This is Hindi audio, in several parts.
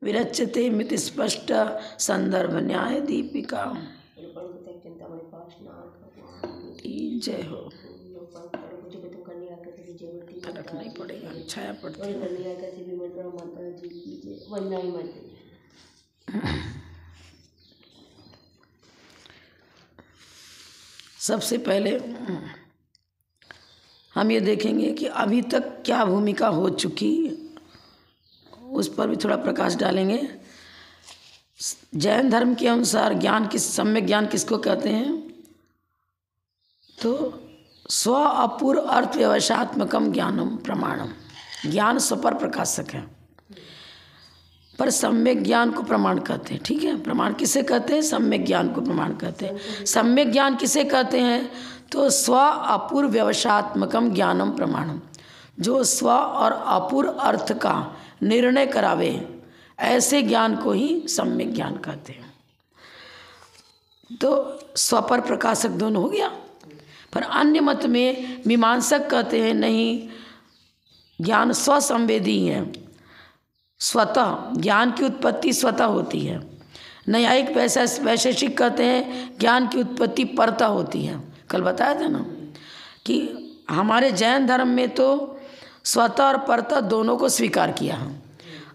विरच्यते मिति स्पष्ट संदर्भ न्याय दीपिका की जय हो। फर्क नहीं पड़ेगा, छाया पड़ती है। सबसे पहले हम ये देखेंगे कि अभी तक क्या भूमिका हो चुकी, उस पर भी थोड़ा प्रकाश डालेंगे। जैन धर्म के अनुसार ज्ञान सम्यक ज्ञान किसको कहते हैं? तो स्व अपूर्व अर्थ व्यवसात्मकम ज्ञानम प्रमाणम। ज्ञान स्वपर प्रकाशक है, पर सम्यक ज्ञान को प्रमाण कहते हैं। ठीक है, प्रमाण किसे कहते हैं? सम्यक ज्ञान को प्रमाण कहते हैं। सम्यक ज्ञान किसे कहते हैं? तो स्व अपूर्व व्यवसात्मकम ज्ञानम प्रमाणम, जो स्व और अपूर्व अर्थ का निर्णय करावे, ऐसे ज्ञान को ही सम्यक ज्ञान कहते हैं। तो स्वपर प्रकाशक दोनों हो गया। पर अन्य मत में मीमांसक कहते हैं नहीं, ज्ञान स्वसंवेदी है, स्वतः ज्ञान की उत्पत्ति स्वतः होती है। न्यायिक वैशेषिक कहते हैं ज्ञान की उत्पत्ति परतः होती है। कल बताया था ना कि हमारे जैन धर्म में तो स्वतः और परतः दोनों को स्वीकार किया है।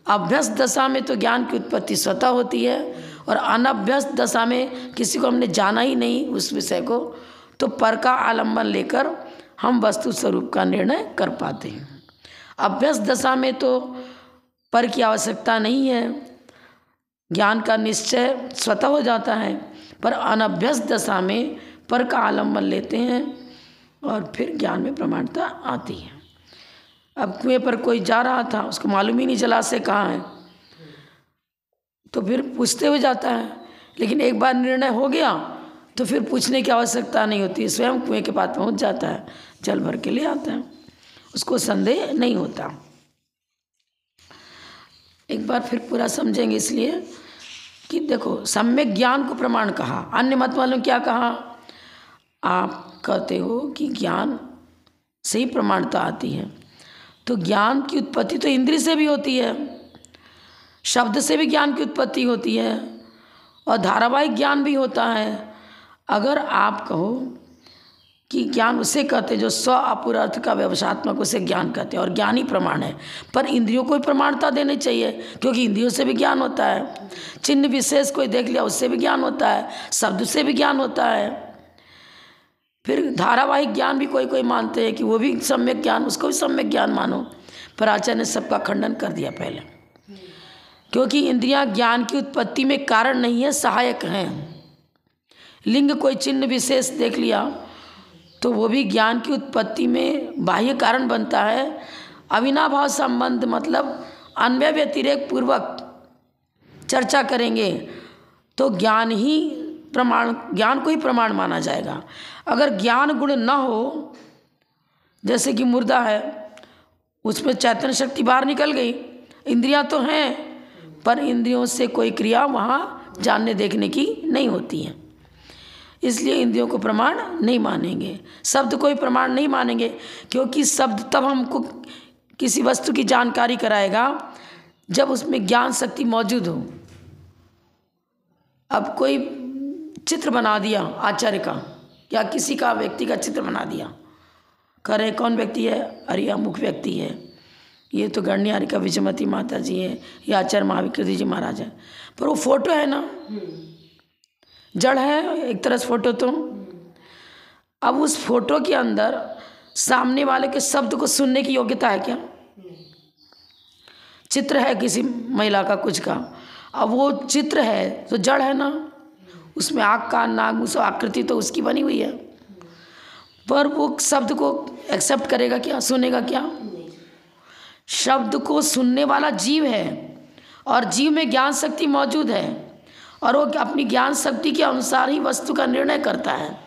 अभ्यस्त दशा में तो ज्ञान की उत्पत्ति स्वतः होती है, और अनभ्यस्त दशा में किसी को हमने जाना ही नहीं उस विषय को, तो पर का आलंबन लेकर हम वस्तु स्वरूप का निर्णय कर पाते हैं। अभ्यस्त दशा में तो पर की आवश्यकता नहीं है, ज्ञान का निश्चय स्वतः हो जाता है। पर अनभ्यस्त दशा में पर का आलंबन लेते हैं और फिर ज्ञान में प्रमाणता आती है। अब कुएं पर कोई जा रहा था, उसको मालूम ही नहीं चला से कहाँ है, तो फिर पूछते हुए जाता है। लेकिन एक बार निर्णय हो गया तो फिर पूछने की आवश्यकता नहीं होती, स्वयं कुएं के पास पहुंच जाता है, जल भर के ले आता है, उसको संदेह नहीं होता। एक बार फिर पूरा समझेंगे, इसलिए कि देखो सम्यक ज्ञान को प्रमाण कहा। अन्य मत वालों क्या कहा? आप कहते हो कि ज्ञान से ही प्रमाणता आती है, तो ज्ञान की उत्पत्ति तो इंद्रिय से भी होती है, शब्द से भी ज्ञान की उत्पत्ति होती है, और धारावाहिक ज्ञान भी होता है। अगर आप कहो कि ज्ञान उसे कहते हैं जो स्व अपूर्व अर्थ का व्यवसात्मक, उसे ज्ञान कहते हैं, और ज्ञान ही प्रमाण है, पर इंद्रियों को भी प्रमाणता देनी चाहिए, क्योंकि इंद्रियों से भी ज्ञान होता है। चिन्ह विशेष कोई देख लिया, उससे भी ज्ञान होता है, शब्द से भी ज्ञान होता है। फिर धारावाहिक ज्ञान भी कोई कोई मानते हैं कि वो भी सम्यक ज्ञान, उसको भी सम्यक ज्ञान मानो, पर आचार्य ने सबका खंडन कर दिया पहले, क्योंकि इंद्रियां ज्ञान की उत्पत्ति में कारण नहीं है, सहायक हैं। लिंग कोई चिन्ह विशेष देख लिया तो वो भी ज्ञान की उत्पत्ति में बाह्य कारण बनता है। अविनाभाव संबंध मतलब अन्वय व्यतिरेक पूर्वक चर्चा करेंगे तो ज्ञान को ही प्रमाण माना जाएगा। अगर ज्ञान गुण न हो, जैसे कि मुर्दा है, उसमें चैतन्य शक्ति बाहर निकल गई, इंद्रियां तो हैं, पर इंद्रियों से कोई क्रिया वहाँ जानने देखने की नहीं होती है, इसलिए इंद्रियों को प्रमाण नहीं मानेंगे। शब्द को भी प्रमाण नहीं मानेंगे, क्योंकि शब्द तब हमको किसी वस्तु की जानकारी कराएगा जब उसमें ज्ञान शक्ति मौजूद हो। अब कोई चित्र बना दिया आचार्य का या किसी का व्यक्ति का चित्र बना दिया, कह रहे कौन व्यक्ति है? अरे यह मुख्य व्यक्ति है, ये तो गणन्यारी का विजयमती माता जी है, या आचार्य महाविकृति जी महाराज है, पर वो फोटो है ना, जड़ है एक तरह से फोटो। तो अब उस फोटो के अंदर सामने वाले के शब्द को सुनने की योग्यता है क्या? चित्र है किसी महिला का कुछ का, अब वो चित्र है तो जड़ है ना, उसमें आँख कान नाक मुँह आकृति तो उसकी बनी हुई है, पर वो शब्द को एक्सेप्ट करेगा क्या? सुनेगा क्या? शब्द को सुनने वाला जीव है, और जीव में ज्ञान शक्ति मौजूद है, और वो अपनी ज्ञान शक्ति के अनुसार ही वस्तु का निर्णय करता है।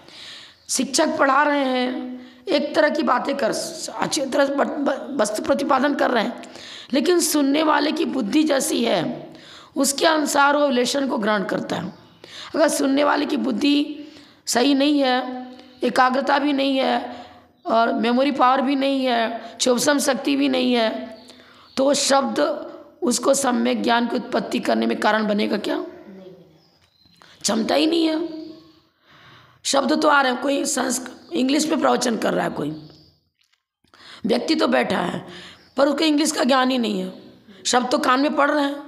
शिक्षक पढ़ा रहे हैं, एक तरह की बातें कर अच्छी तरह से वस्तु प्रतिपादन कर रहे हैं, लेकिन सुनने वाले की बुद्धि जैसी है उसके अनुसार वो विश्लेषण को ग्रहण करता है। अगर सुनने वाले की बुद्धि सही नहीं है, एकाग्रता भी नहीं है, और मेमोरी पावर भी नहीं है, क्षोभसम शक्ति भी नहीं है, तो वो शब्द उसको सम्यक ज्ञान की उत्पत्ति करने में कारण बनेगा क्या? क्षमता ही नहीं है। शब्द तो आ रहे हैं, कोई इंग्लिश में प्रवचन कर रहा है, कोई व्यक्ति तो बैठा है पर उसको इंग्लिश का ज्ञान ही नहीं है। शब्द तो कान में पढ़ रहे हैं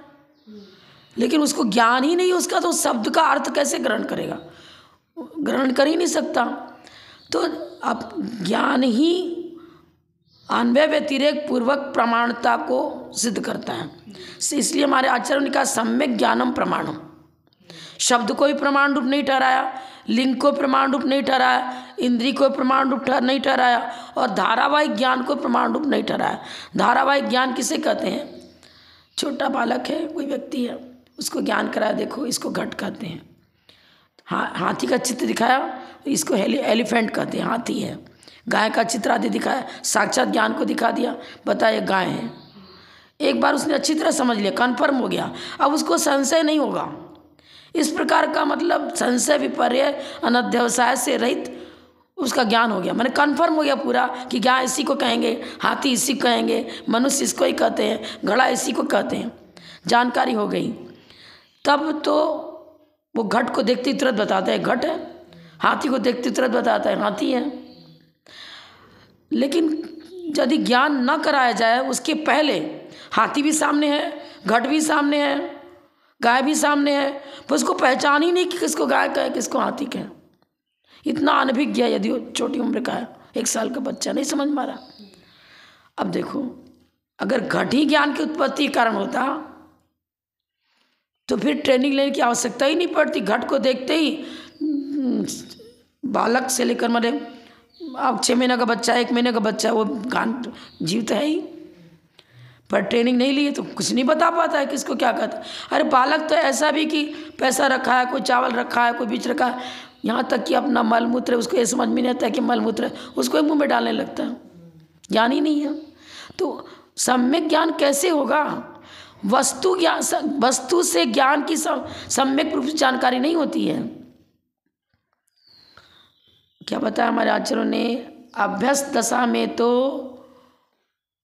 लेकिन उसको ज्ञान ही नहीं उसका, तो उस शब्द का अर्थ कैसे ग्रहण करेगा? ग्रहण कर ही नहीं सकता। तो अब ज्ञान ही अन्वय व्यतिरेक पूर्वक प्रमाणता को सिद्ध करता है। इसलिए हमारे आचार्यों ने कहा सम्यक ज्ञानम प्रमाणम। शब्द को भी प्रमाण रूप नहीं ठहराया, लिंग को प्रमाण रूप नहीं ठहराया, इंद्रिय को प्रमाण रूप नहीं ठहराया और धारावाहिक ज्ञान को प्रमाण रूप नहीं ठहराया। धारावाहिक ज्ञान किसे कहते हैं? छोटा बालक है, कोई व्यक्ति है, उसको ज्ञान कराया, देखो इसको घट कहते हैं। हाथी का चित्र दिखाया, इसको एलिफेंट कहते हैं, हाथी है। गाय का चित्र आदि दिखाया, साक्षात ज्ञान को दिखा दिया, बताया गाय है। एक बार उसने अच्छी तरह समझ लिया, कन्फर्म हो गया, अब उसको संशय नहीं होगा। इस प्रकार का मतलब संशय विपर्य अनध्यवसाय से रहित उसका ज्ञान हो गया, मैंने कन्फर्म हो गया पूरा कि गाय इसी को कहेंगे, हाथी इसी को कहेंगे, मनुष्य इसको ही कहते हैं, घड़ा इसी को कहते हैं, जानकारी हो गई। तब तो वो घट को देखते तुरंत बताता है घट है, हाथी को देखते तुरंत बताता है हाथी है। लेकिन यदि ज्ञान न कराया जाए उसके पहले हाथी भी सामने है, घट भी सामने है, गाय भी सामने है, पर उसको पहचान ही नहीं कि किसको गाय कहे किसको हाथी कहे। इतना अनभिज्ञ है, यदि वो छोटी उम्र का है, 1 साल का बच्चा नहीं समझ पा रहा। अब देखो, अगर घट ही ज्ञान की उत्पत्ति कारण होता तो फिर ट्रेनिंग लेने की आवश्यकता ही नहीं पड़ती। घट को देखते ही बालक से लेकर मरे, अब 6 महीने का बच्चा, 1 महीने का बच्चा, वो ज्ञान जीवित है ही, पर ट्रेनिंग नहीं ली है तो कुछ नहीं बता पाता है किसको क्या कहता है। अरे बालक तो ऐसा भी कि पैसा रखा है, कोई चावल रखा है, कोई बीज रखा है, यहाँ तक कि अपना मलमूत्र उसको ये समझ में नहीं आता है कि मलमूत्र है, उसको मुँह में डालने लगता है, ज्ञान ही नहीं है। तो सम्यक ज्ञान कैसे होगा? वस्तु से ज्ञान की सम्यक रूप से जानकारी नहीं होती है। क्या बताया हमारे आचार्यों ने? अभ्यस्त दशा में तो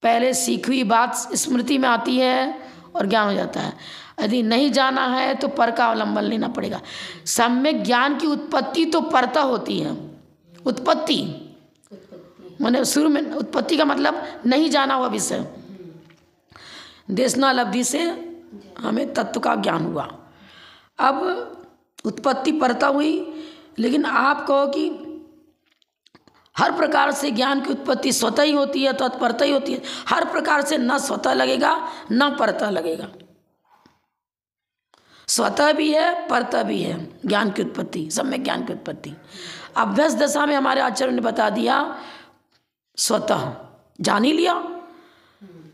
पहले सीखी हुई बात स्मृति में आती है और ज्ञान हो जाता है। यदि नहीं जाना है तो पर का अवलंबन लेना पड़ेगा। सम्यक ज्ञान की उत्पत्ति तो परता होती है। उत्पत्ति माने शुरू में, उत्पत्ति का मतलब नहीं जाना हुआ विषय, देशनालब्धि से हमें तत्व का ज्ञान हुआ। अब उत्पत्ति परता हुई, लेकिन आप कहो कि हर प्रकार से ज्ञान की उत्पत्ति स्वतः ही होती है, तत्परता ही होती है। हर प्रकार से न स्वतः लगेगा न परता लगेगा, स्वतः भी है परता भी है ज्ञान की उत्पत्ति, सम्यक ज्ञान की उत्पत्ति। अभ्यास दशा में हमारे आचार्य ने बता दिया स्वतः जान ही लिया।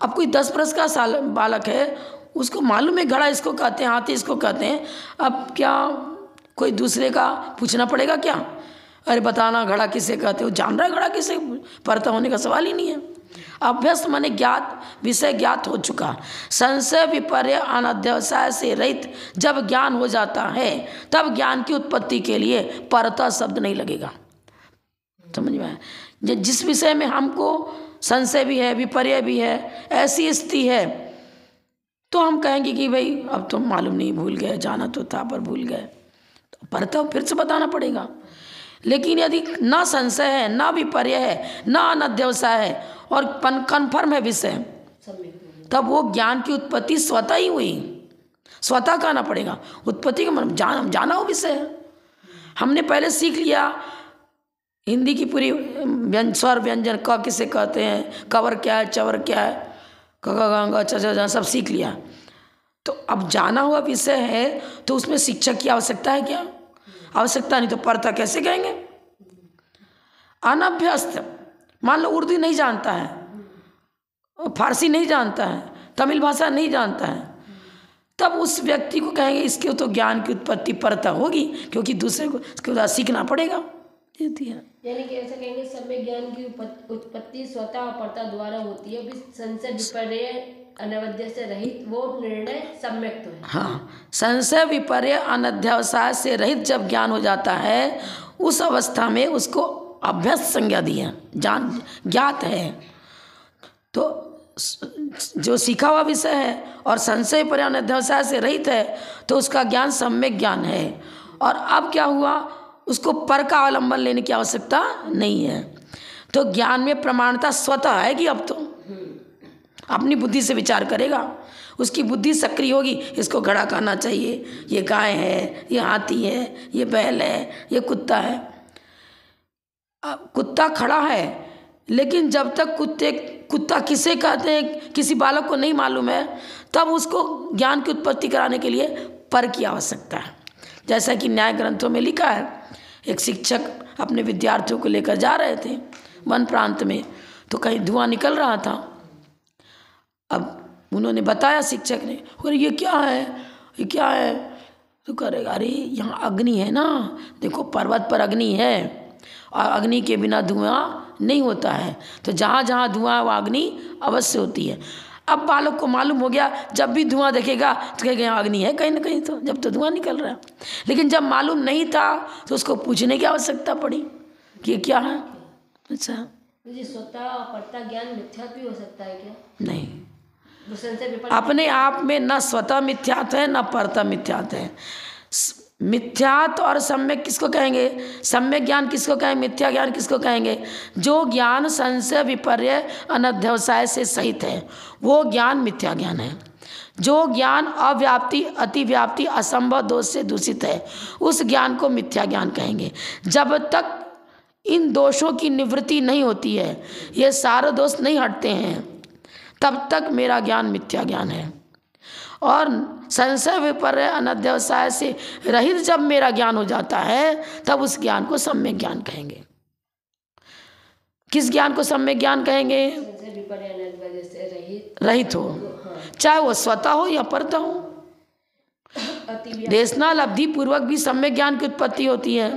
अब कोई 10 वर्ष का साल बालक है, उसको मालूम है घड़ा इसको कहते हैं, हाथी इसको कहते हैं। अब क्या कोई दूसरे का पूछना पड़ेगा क्या? अरे बताना घड़ा किसे कहते हो, जान रहा है घड़ा किसे, परता होने का सवाल ही नहीं है। अभ्यस्त माने ज्ञात, विषय ज्ञात हो चुका। संशय विपर्य अनध्यवसाय से रहित जब ज्ञान हो जाता है तब ज्ञान की उत्पत्ति के लिए परता शब्द नहीं लगेगा। समझ में आया? जिस विषय में हमको संशय भी है, विपर्य भी है, ऐसी स्थिति है, तो हम कहेंगे कि भाई अब तो मालूम नहीं, भूल गए, जाना तो था पर भूल गए, तो परता फिर से बताना पड़ेगा। लेकिन यदि न संशय है, न विपर्य है, न अनध्यवसाय है और कन्फर्म है विषय, तब वो ज्ञान की उत्पत्ति स्वतः ही हुई। स्वतः कहना पड़ेगा, उत्पत्ति का मतलब जाना हो विषय है। हमने पहले सीख लिया हिंदी की पूरी स्वर व्यंजन, क किसे कहते हैं, कवर क्या है, चवर क्या है, ग च सब सीख लिया। तो अब जाना हुआ विषय है तो उसमें शिक्षक की आवश्यकता है क्या? आवश्यकता नहीं, तो परता कैसे कहेंगे? अनभ्यस्त, मान लो उर्दू नहीं जानता है, फारसी नहीं जानता है, तमिल भाषा नहीं जानता है, तब उस व्यक्ति को कहेंगे इसके तो ज्ञान की उत्पत्ति परता होगी, क्योंकि दूसरे को इसके बाद सीखना पड़ेगा। यानी कि ऐसा कहेंगे सम्यक ज्ञान की उत्पत्ति स्वतः और परता द्वारा होती है, संशय विपर्य अनवध्य से रहित वो निर्णय सम्यक तो है। हाँ, संशय विपर्य अनध्यवसाय से रहित जब ज्ञान हो जाता है उस अवस्था में उसको अभ्यस्त संज्ञा दी है, जान ज्ञात है। तो जो सीखा हुआ विषय है और संशय पर अनध्यवसाय से रहित है तो उसका ज्ञान सम्यक ज्ञान है। और अब क्या हुआ, उसको पर का अवलंबन लेने की आवश्यकता नहीं है। तो ज्ञान में प्रमाणता स्वतः आएगी। अब तो अपनी बुद्धि से विचार करेगा, उसकी बुद्धि सक्रिय होगी। इसको घड़ा कहना चाहिए, ये गाय है, ये हाथी है, ये बैल है, ये कुत्ता है। अब कुत्ता खड़ा है, लेकिन जब तक कुत्ता किसे कहते हैं किसी बालक को नहीं मालूम है, तब उसको ज्ञान की उत्पत्ति कराने के लिए पर की आवश्यकता है। जैसा कि न्याय ग्रंथों में लिखा है, एक शिक्षक अपने विद्यार्थियों को लेकर जा रहे थे वन प्रांत में, तो कहीं धुआं निकल रहा था। अब उन्होंने बताया, शिक्षक ने, अरे ये क्या है, ये क्या है? तो करेगा, अरे यहाँ अग्नि है ना, देखो पर्वत पर अग्नि है और अग्नि के बिना धुआं नहीं होता है, तो जहाँ जहाँ धुआं है वहाँ अग्नि अवश्य होती है। अब बालक को मालूम हो गया, जब भी धुआं देखेगा तो कहेगा यहाँ अग्नि है कहीं ना कहीं, तो जब तो धुआं निकल रहा है। लेकिन जब मालूम नहीं था तो उसको पूछने की आवश्यकता पड़ी कि ये क्या है। अच्छा, स्वतः परता ज्ञान मिथ्या भी हो सकता है क्या? नहीं, अपने आप में न स्वतः मिथ्यात्व है न परता मिथ्यात्व है। मिथ्यात्व और सम्यक किसको कहेंगे? सम्यक ज्ञान किसको कहेंगे? मिथ्या ज्ञान किसको कहेंगे? जो ज्ञान संशय विपर्य अनध्यवसाय से सहित है वो ज्ञान मिथ्या ज्ञान है। जो ज्ञान अव्याप्ति अतिव्याप्ति असंभव दोष से दूषित है उस ज्ञान को मिथ्या ज्ञान कहेंगे। जब तक इन दोषों की निवृत्ति नहीं होती है, ये सारे दोष नहीं हटते हैं, तब तक मेरा ज्ञान मिथ्या ज्ञान है। और संशय विपर्य अनध्यवसाय से रहित जब मेरा ज्ञान हो जाता है तब उस ज्ञान को सम्यक ज्ञान कहेंगे। किस ज्ञान को सम्यक ज्ञान कहेंगे? रहित हो, चाहे वो स्वतः हो या परता हो। देशनालब्धि पूर्वक भी सम्यक ज्ञान की उत्पत्ति होती है,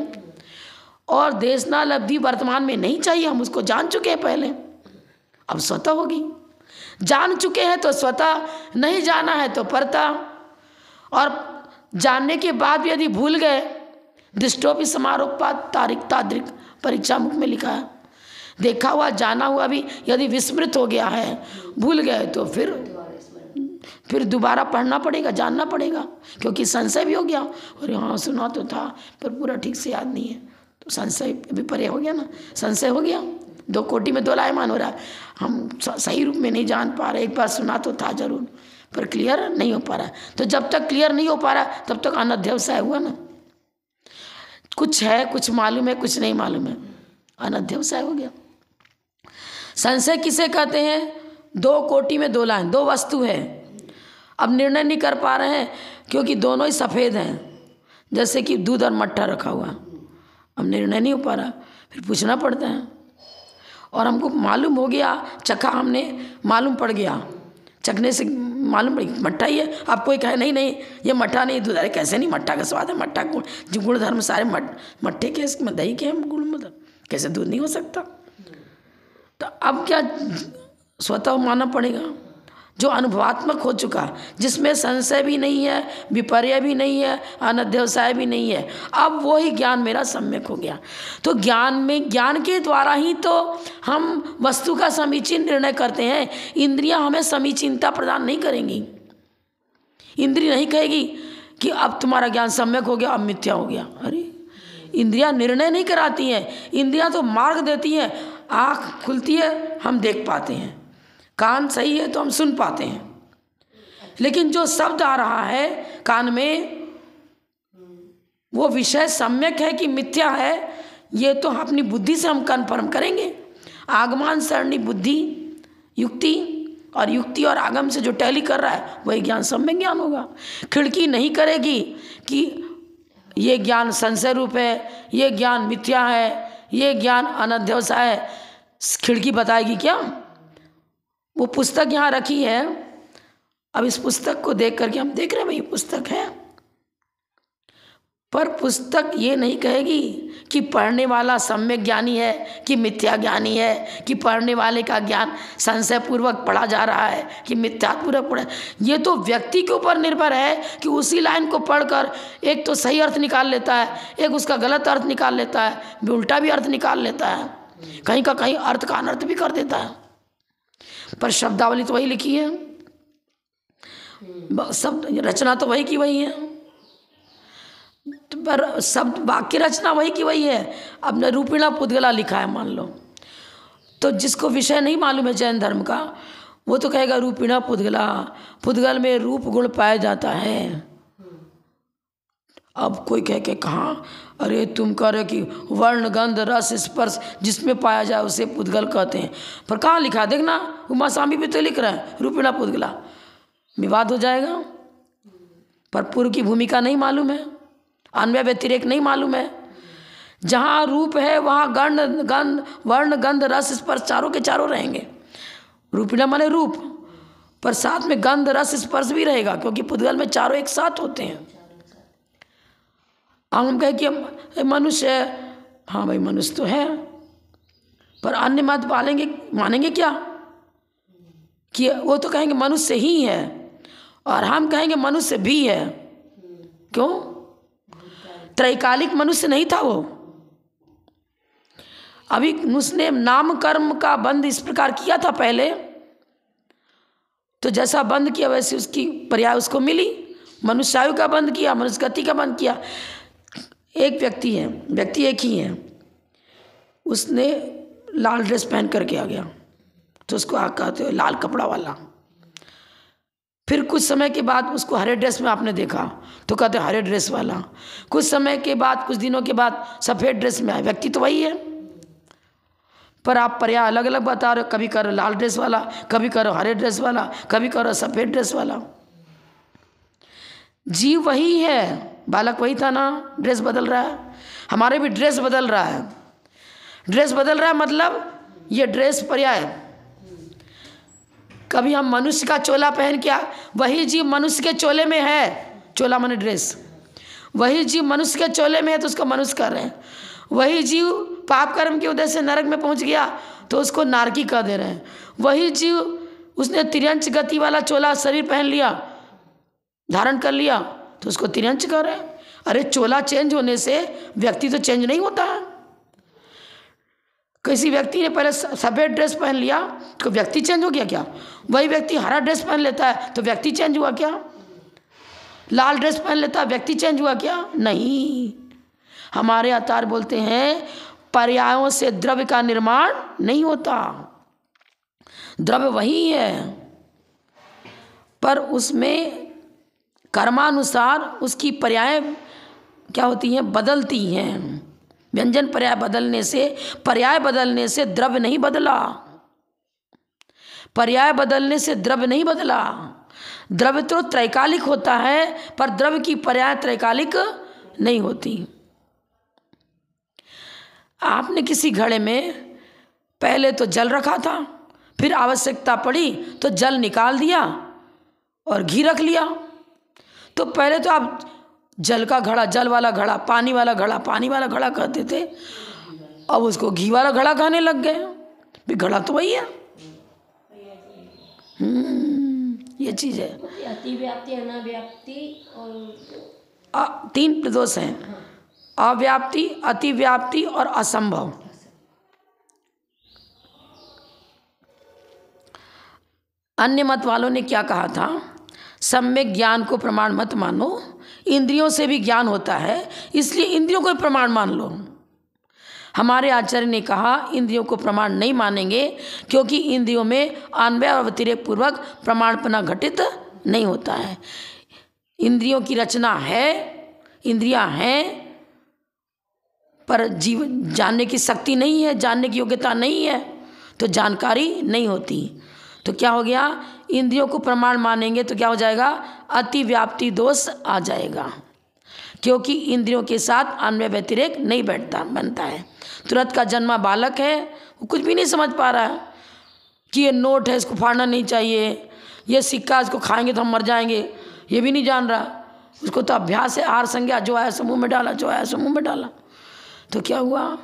और देशनालब्धि वर्तमान में नहीं चाहिए, हम उसको जान चुके हैं पहले, अब स्वतः होगी। जान चुके हैं तो स्वतः, नहीं जाना है तो परता। और जानने के बाद भी यदि भूल गए, दृष्टोपि समारोपात तारिक ताद्रिक परीक्षा मुख में लिखा है, देखा हुआ जाना हुआ भी यदि विस्मृत हो गया है, भूल गए, तो फिर दोबारा पढ़ना पड़ेगा, जानना पड़ेगा, क्योंकि संशय भी हो गया। और यहाँ सुना तो था पर पूरा ठीक से याद नहीं है, तो संशय भी परे हो गया ना, संशय हो गया, दो कोटि में दो लायमान हो रहा है। हम सही रूप में नहीं जान पा रहे, एक बार सुना तो था जरूर पर क्लियर नहीं हो पा रहा। तो जब तक क्लियर नहीं हो पा रहा तब तक अनध्यवसाय हुआ ना, कुछ है, कुछ मालूम है, कुछ नहीं मालूम है, अनध्यवसाय हो गया। संशय किसे कहते हैं? दो कोटि में दो लाइन, दो वस्तु है, अब निर्णय नहीं कर पा रहे हैं क्योंकि दोनों ही सफ़ेद हैं, जैसे कि दूध और मट्ठा रखा हुआ, अब निर्णय नहीं हो पा रहा, फिर पूछना पड़ता है। और हमको मालूम हो गया, चखा हमने, मालूम पड़ गया, चखने से मालूम पड़ गया मट्ठा ही है। अब कोई कहे नहीं नहीं ये मट्ठा नहीं दूध, अरे कैसे नहीं, मट्ठा का स्वाद है, मट्ठा गुड़, जो गुण धर्म सारे मट्ठे के, इसमें दही के हैं, गुड़ मतलब कैसे दूध नहीं हो सकता। तो अब क्या स्वतः मानना पड़ेगा, जो अनुभवात्मक हो चुका, जिसमें संशय भी नहीं है, विपर्य भी नहीं है, अनध्यवसाय भी नहीं है, अब वो ही ज्ञान मेरा सम्यक हो गया। तो ज्ञान में, ज्ञान के द्वारा ही तो हम वस्तु का समीचीन निर्णय करते हैं। इंद्रियां हमें समीचीनता प्रदान नहीं करेंगी। इंद्रिय नहीं कहेगी कि अब तुम्हारा ज्ञान सम्यक हो गया, अब मिथ्या हो गया। अरे इंद्रियां निर्णय नहीं कराती हैं, इंद्रियां तो मार्ग देती हैं। आँख खुलती है हम देख पाते हैं, कान सही है तो हम सुन पाते हैं, लेकिन जो शब्द आ रहा है कान में वो विषय सम्यक है कि मिथ्या है, ये तो अपनी बुद्धि से हम कन्फर्म करेंगे। आगमान सरणी बुद्धि युक्ति, और युक्ति और आगम से जो टैली कर रहा है वही ज्ञान सम्यक ज्ञान होगा। खिड़की नहीं करेगी कि ये ज्ञान संशय रूप है, ये ज्ञान मिथ्या है, ये ज्ञान अनध्यवसाय है। खिड़की बताएगी क्या? वो पुस्तक यहाँ रखी है, अब इस पुस्तक को देख करके हम देख रहे हैं भाई पुस्तक है, पर पुस्तक ये नहीं कहेगी कि पढ़ने वाला सम्यक ज्ञानी है कि मिथ्या ज्ञानी है, कि पढ़ने वाले का ज्ञान संशय पूर्वक पढ़ा जा रहा है कि मिथ्यात्मक पढ़ा। ये तो व्यक्ति के ऊपर निर्भर है कि उसी लाइन को पढ़कर एक तो सही अर्थ निकाल लेता है, एक उसका गलत अर्थ निकाल लेता है, उल्टा भी अर्थ निकाल लेता है, कहीं का कहीं अर्थ का अनर्थ भी कर देता है। पर शब्दावली तो वही लिखी है, शब्द रचना तो वही की वही है, पर शब्द वाक्य रचना वही की वही है। अब ने रूपिणा पुद्गला लिखा है मान लो, तो जिसको विषय नहीं मालूम है जैन धर्म का, वो तो कहेगा रूपिणा पुद्गला, पुद्गल में रूप गुण पाया जाता है। अब कोई कह के कहाँ, अरे तुम कह रहे कि वर्ण गंध रस स्पर्श जिसमें पाया जाए उसे पुद्गल कहते हैं, पर कहाँ लिखा है देखना, उमा स्वामी भी तो लिख रहे हैं रूपिणा पुद्गला, विवाद हो जाएगा। पर पूर्व की भूमिका नहीं मालूम है, अन्वय व्यतिरेक नहीं मालूम है। जहाँ रूप है वहाँ वर्ण गंध रस स्पर्श चारों के चारों रहेंगे। रूपिणा माने रूप, पर साथ में गंध रस स्पर्श भी रहेगा, क्योंकि पुद्गल में चारों एक साथ होते हैं। हम कहें कि मनुष्य है, हाँ भाई मनुष्य तो है, पर अन्य मत मानेंगे क्या कि वो तो कहेंगे मनुष्य ही है, और हम कहेंगे मनुष्य भी है। क्यों? त्रैकालिक मनुष्य नहीं था वो। अभी उसने नाम कर्म का बंध इस प्रकार किया था पहले, तो जैसा बंद किया वैसे उसकी पर्याय उसको मिली। मनुष्यायु का बंद किया, मनुष्य गति का बंद किया। एक व्यक्ति एक ही है, उसने लाल ड्रेस पहन करके आ गया तो उसको आप कहते हो लाल कपड़ा वाला। फिर कुछ समय के बाद उसको हरे ड्रेस में आपने देखा तो कहते हरे ड्रेस वाला। कुछ समय के बाद, कुछ दिनों के बाद सफ़ेद ड्रेस में आए, व्यक्ति तो वही है, पर आप पर्याय अलग अलग बता रहे हो। कभी करो लाल ड्रेस वाला, कभी करो हरे ड्रेस वाला, कभी करो सफ़ेद ड्रेस वाला। जीव वही है, बालक वही था ना, ड्रेस बदल रहा है। हमारे भी ड्रेस बदल रहा है। ड्रेस बदल रहा है मतलब ये ड्रेस पर्याय। कभी हम मनुष्य का चोला पहन के, वही जीव मनुष्य के चोले में है, चोला माने ड्रेस, वही जीव मनुष्य के चोले में है तो उसको मनुष्य कर रहे हैं। वही जीव पाप कर्म के उदय से नरक में पहुंच गया तो उसको नारकी कह दे रहे हैं। वही जीव उसने तिर्यंच गति वाला चोला शरीर पहन लिया, धारण कर लिया तो उसको तिर्यंच कर रहे हैं। अरे चोला चेंज होने से व्यक्ति तो चेंज नहीं होता है। किसी व्यक्ति ने पहले सफ़ेद ड्रेस पहन लिया तो व्यक्ति चेंज हो गया क्या? वही व्यक्ति हरा ड्रेस पहन लेता है तो व्यक्ति चेंज हुआ क्या? लाल ड्रेस पहन लेता है, व्यक्ति चेंज हुआ क्या? नहीं। हमारे आचार्य बोलते हैं पर्यायों से द्रव्य का निर्माण नहीं होता, द्रव्य वही है, पर उसमें कर्मानुसार उसकी पर्याय क्या होती हैं, बदलती हैं। व्यंजन पर्याय बदलने से द्रव्य नहीं बदला, पर्याय बदलने से द्रव्य नहीं बदला। द्रव्य तो त्रैकालिक होता है, पर द्रव्य की पर्याय त्रैकालिक नहीं होती। आपने किसी घड़े में पहले तो जल रखा था, फिर आवश्यकता पड़ी तो जल निकाल दिया और घी रख लिया, तो पहले तो आप जल का घड़ा, जल वाला घड़ा, पानी वाला घड़ा, पानी वाला घड़ा कहते थे, अब उसको घी वाला घड़ा कहने लग गए। भी घड़ा तो वही है। ये चीज़ है। अतिव्याप्ति, अनाव्याप्ति और 3 प्रदोष हैं, अव्याप्ति, अतिव्याप्ति और असंभव। अन्य मत वालों ने क्या कहा था? सम्यक ज्ञान को प्रमाण मत मानो, इंद्रियों से भी ज्ञान होता है, इसलिए इंद्रियों को प्रमाण मान लो। हमारे आचार्य ने कहा इंद्रियों को प्रमाण नहीं मानेंगे, क्योंकि इंद्रियों में अन्वय और व्यतिरेक पूर्वक प्रमाणपना घटित नहीं होता है। इंद्रियों की रचना है, इंद्रियां हैं, पर जीव जानने की शक्ति नहीं है, जानने की योग्यता नहीं है, तो जानकारी नहीं होती। तो क्या हो गया? इंद्रियों को प्रमाण मानेंगे तो क्या हो जाएगा? अतिव्याप्ति दोष आ जाएगा, क्योंकि इंद्रियों के साथ अन्वय व्यतिरेक नहीं बनता है। तुरंत का जन्मा बालक है, वो कुछ भी नहीं समझ पा रहा है कि ये नोट है, इसको फाड़ना नहीं चाहिए, ये सिक्का, इसको खाएंगे तो हम मर जाएंगे, ये भी नहीं जान रहा। उसको तो अभ्यास है, आहार संज्ञा, जो आया समूह में डाला, जो आया समूह में डाला। तो क्या हुआ?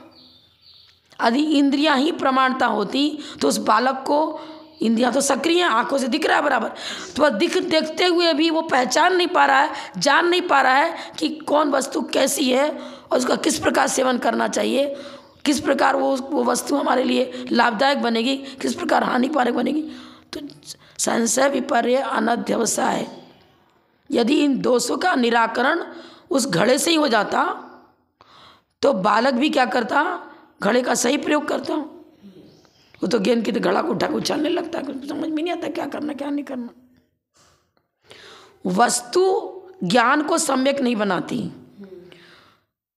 यदि इंद्रियां ही प्रमाणता होती तो उस बालक को, इंद्रियां तो सक्रिय हैं, आंखों से दिख रहा है बराबर, तो वह देखते हुए भी वो पहचान नहीं पा रहा है, जान नहीं पा रहा है कि कौन वस्तु कैसी है और उसका किस प्रकार सेवन करना चाहिए, किस प्रकार वो वस्तु हमारे लिए लाभदायक बनेगी, किस प्रकार हानिकारक बनेगी। तो संशय विपर्य अनध्यवसाय, यदि इन दोषों का निराकरण उस घड़े से ही हो जाता तो बालक भी क्या करता, घड़े का सही प्रयोग करता। वो तो गेंद की तो घड़ा को उठा के उछालने लगता, कुछ समझ में नहीं आता क्या करना क्या नहीं करना। वस्तु ज्ञान को सम्यक नहीं बनाती।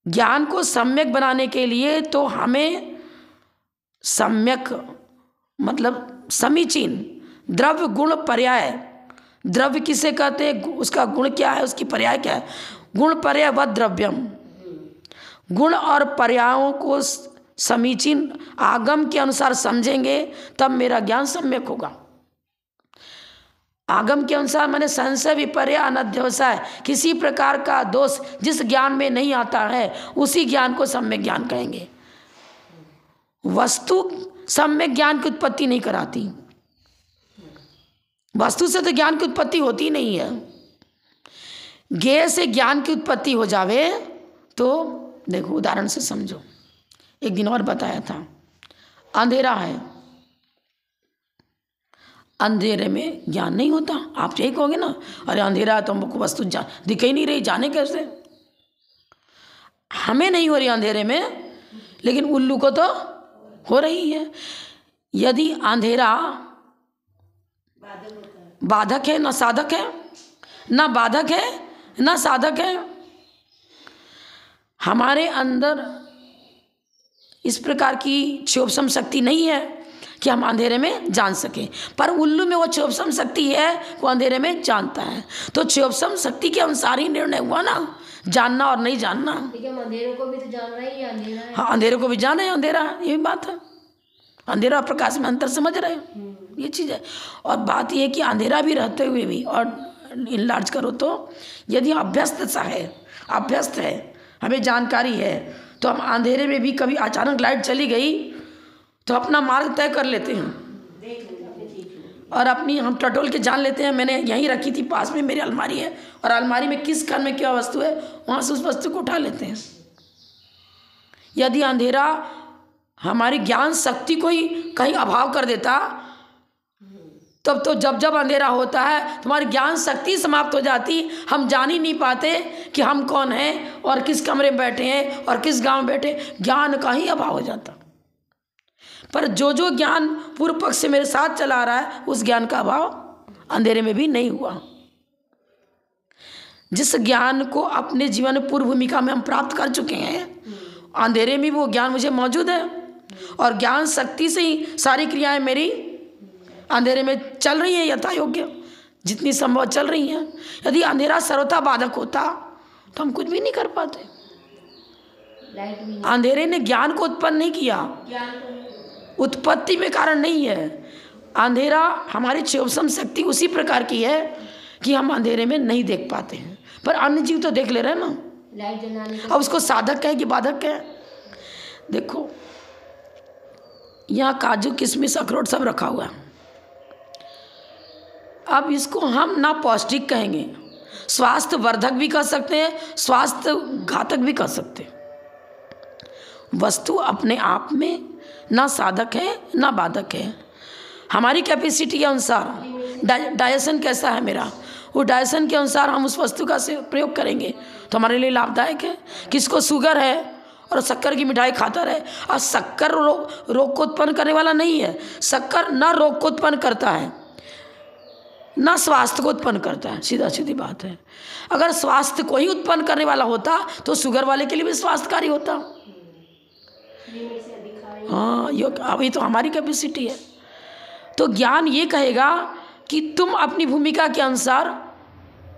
ज्ञान को सम्यक बनाने के लिए तो हमें सम्यक मतलब समीचीन द्रव्य गुण पर्याय, द्रव्य किसे कहते हैं, उसका गुण क्या है, उसकी पर्याय क्या है, गुण पर्याय व द्रव्यम, गुण और पर्यायों को समीचीन आगम के अनुसार समझेंगे तब मेरा ज्ञान सम्यक होगा। आगम के अनुसार मैंने संशय विपर्य अनध्यवसाय, किसी प्रकार का दोष जिस ज्ञान में नहीं आता है उसी ज्ञान को सम्यक ज्ञान कहेंगे। वस्तु सम्यक ज्ञान की उत्पत्ति नहीं कराती, वस्तु से तो ज्ञान की उत्पत्ति होती नहीं है। ज्ञेय से ज्ञान की उत्पत्ति हो जावे तो देखो उदाहरण से समझो। एक दिन और बताया था, अंधेरा है, अंधेरे में ज्ञान नहीं होता। आप यही कहोगे ना, अरे अंधेरा है तो हमको वस्तु दिख ही नहीं रही, जाने कैसे। हमें नहीं हो रही अंधेरे में, लेकिन उल्लू को तो हो रही है। यदि अंधेरा बाधक है ना साधक है, ना बाधक है ना साधक है, हमारे अंदर इस प्रकार की क्षोभसम शक्ति नहीं है कि हम अंधेरे में जान सकें, पर उल्लू में वो क्षोभसम शक्ति है, वो अंधेरे में जानता है। तो क्षोभसम शक्ति के अनुसार ही निर्णय हुआ ना, जानना और नहीं जानना। हम अंधेरे को भी तो जान रहे हैं, अंधेरा है। हाँ, अंधेरे को भी जाना है अंधेरा, ये भी बात है। अंधेरा और प्रकाश में अंतर समझ रहे हैं, ये चीज़ है। और बात ये है कि अंधेरा भी रहते हुए भी, और इनलार्ज करो तो यदि अभ्यस्त सा है, अभ्यस्त है, हमें जानकारी है, तो हम अंधेरे में भी कभी अचानक लाइट चली गई तो अपना मार्ग तय कर लेते हैं और अपनी हम टटोल के जान लेते हैं, मैंने यहीं रखी थी, पास में मेरी अलमारी है और अलमारी में किस खंड में क्या वस्तु है, वहाँ से उस वस्तु को उठा लेते हैं। यदि अंधेरा हमारी ज्ञान शक्ति को ही कहीं अभाव कर देता, तब तो जब जब अंधेरा होता है तुम्हारी ज्ञान शक्ति समाप्त हो जाती, हम जान ही नहीं पाते कि हम कौन हैं और किस कमरे में बैठे हैं और किस गांव में बैठे, ज्ञान का ही अभाव हो जाता। पर जो जो ज्ञान पूर्व पक्ष से मेरे साथ चला रहा है उस ज्ञान का अभाव अंधेरे में भी नहीं हुआ। जिस ज्ञान को अपने जीवन में पूर्व भूमिका में हम प्राप्त कर चुके हैं, अंधेरे में वो ज्ञान मुझे मौजूद है और ज्ञान शक्ति से ही सारी क्रियाएं मेरी अंधेरे में चल रही हैं, यथा योग्य जितनी संभव चल रही हैं। यदि अंधेरा सर्वथा बाधक होता तो हम कुछ भी नहीं कर पाते। अंधेरे ने ज्ञान को उत्पन्न नहीं किया, उत्पत्ति में कारण नहीं है। अंधेरा हमारी क्षोभसम शक्ति उसी प्रकार की है कि हम अंधेरे में नहीं देख पाते हैं, पर अन्य जीव तो देख ले रहे हैं ना। लाइट जलाने अब उसको साधक कहे कि बाधक कहे। देखो यहाँ काजू किशमिश अखरोट सब रखा हुआ है, अब इसको हम ना पौष्टिक कहेंगे, स्वास्थ्य वर्धक भी कह सकते हैं, स्वास्थ्य घातक भी कह सकते हैं। वस्तु अपने आप में ना साधक है ना बाधक है। हमारी कैपेसिटी के अनुसार डाइजेशन कैसा है मेरा, वो डाइजेशन के अनुसार हम उस वस्तु का प्रयोग करेंगे तो हमारे लिए लाभदायक है। किसको शुगर है और शक्कर की मिठाई खाता रहे, और शक्कर रोग को उत्पन्न करने वाला नहीं है। शक्कर ना रोग को उत्पन्न करता है ना स्वास्थ्य को उत्पन्न करता है, सीधा सीधी बात है। अगर स्वास्थ्य को ही उत्पन्न करने वाला होता तो शुगर वाले के लिए भी स्वास्थ्यकारी होता। हाँ, ये अभी तो हमारी कैपेसिटी है। तो ज्ञान ये कहेगा कि तुम अपनी भूमिका के अनुसार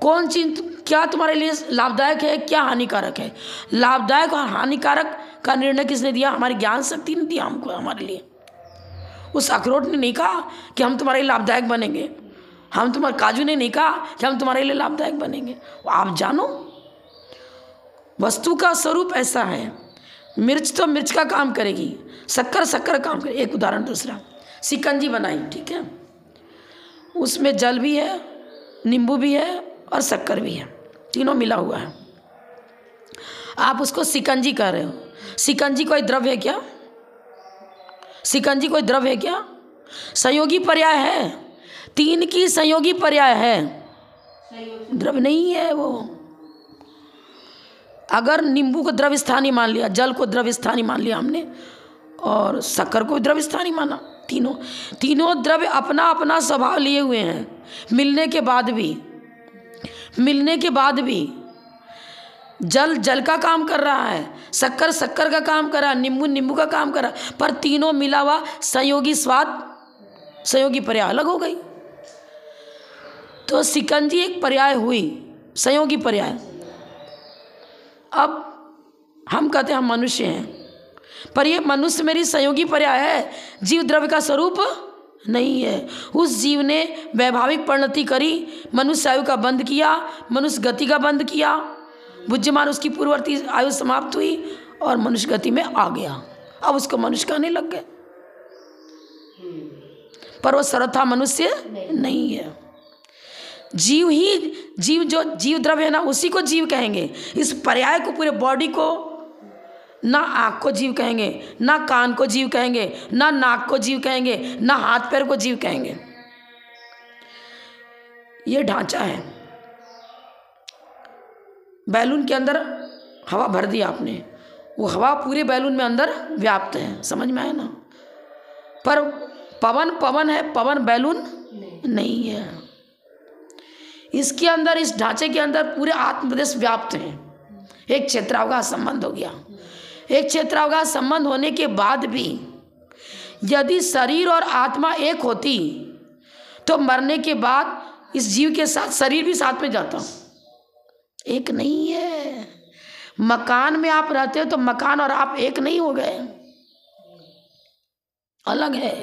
कौन चीज क्या तुम्हारे लिए लाभदायक है, क्या हानिकारक है। लाभदायक और हानिकारक का निर्णय किसने दिया? हमारी ज्ञान शक्ति ने दिया हमको, हमारे लिए। उस अखरोट ने नहीं कहा कि हम तुम्हारे लिए लाभदायक बनेंगे, हम तुम्हारे काजू ने नहीं कहा कि हम तुम्हारे लिए लाभदायक बनेंगे। आप जानो वस्तु का स्वरूप ऐसा है। मिर्च तो मिर्च का काम करेगी, शक्कर शक्कर काम करेगी। एक उदाहरण दूसरा, शिकंजी बनाई, ठीक है, उसमें जल भी है, नींबू भी है और शक्कर भी है, तीनों मिला हुआ है। आप उसको शिकंजी कह रहे हो। शिकंजी कोई द्रव्य है क्या? शिकंजी कोई द्रव्य है क्या? संयोगी पर्याय है, तीन की संयोगी पर्याय है, द्रव्य नहीं है वो। अगर नींबू को द्रव्य स्थानीय मान लिया, जल को द्रव्य स्थानीय मान लिया हमने, और शक्कर को द्रव्य स्थानीय माना, तीनों द्रव्य अपना अपना स्वभाव लिए हुए हैं। मिलने के बाद भी जल का काम कर रहा है, शक्कर का काम कर रहा है, नींबू का काम कर रहा है, पर तीनों मिला हुआ संयोगी स्वाद, संयोगी पर्याय अलग हो गई। तो शिकंजी एक पर्याय हुई, संयोगी पर्याय। अब हम कहते हैं हम मनुष्य हैं, पर ये मनुष्य मेरी संयोगी पर्याय है, जीव द्रव्य का स्वरूप नहीं है। उस जीव ने वैभाविक परिणति करी, मनुष्य आयु का बंद किया, मनुष्य गति का बंद किया, बुद्धिमान उसकी पूर्ववर्ती आयु समाप्त हुई और मनुष्य गति में आ गया। अब उसको मनुष्य कहने लग गए, पर वो सर्वथा मनुष्य नहीं है। जीव जो जीव द्रव्य है ना, उसी को जीव कहेंगे। इस पर्याय को, पूरे बॉडी को, ना आँख को जीव कहेंगे, ना कान को जीव कहेंगे, ना नाक को जीव कहेंगे, ना हाथ पैर को जीव कहेंगे। ये ढांचा है। बैलून के अंदर हवा भर दी आपने, वो हवा पूरे बैलून में अंदर व्याप्त है, समझ में आया ना। पर पवन है, पवन बैलून नहीं है। इसके अंदर, इस ढांचे के अंदर पूरे आत्मप्रदेश व्याप्त हैं। एक क्षेत्रावकाश संबंध हो गया। एक क्षेत्रावकाश संबंध होने के बाद भी यदि शरीर और आत्मा एक होती तो मरने के बाद इस जीव के साथ शरीर भी साथ में जाता। एक नहीं है। मकान में आप रहते हो तो मकान और आप एक नहीं हो गए, अलग है।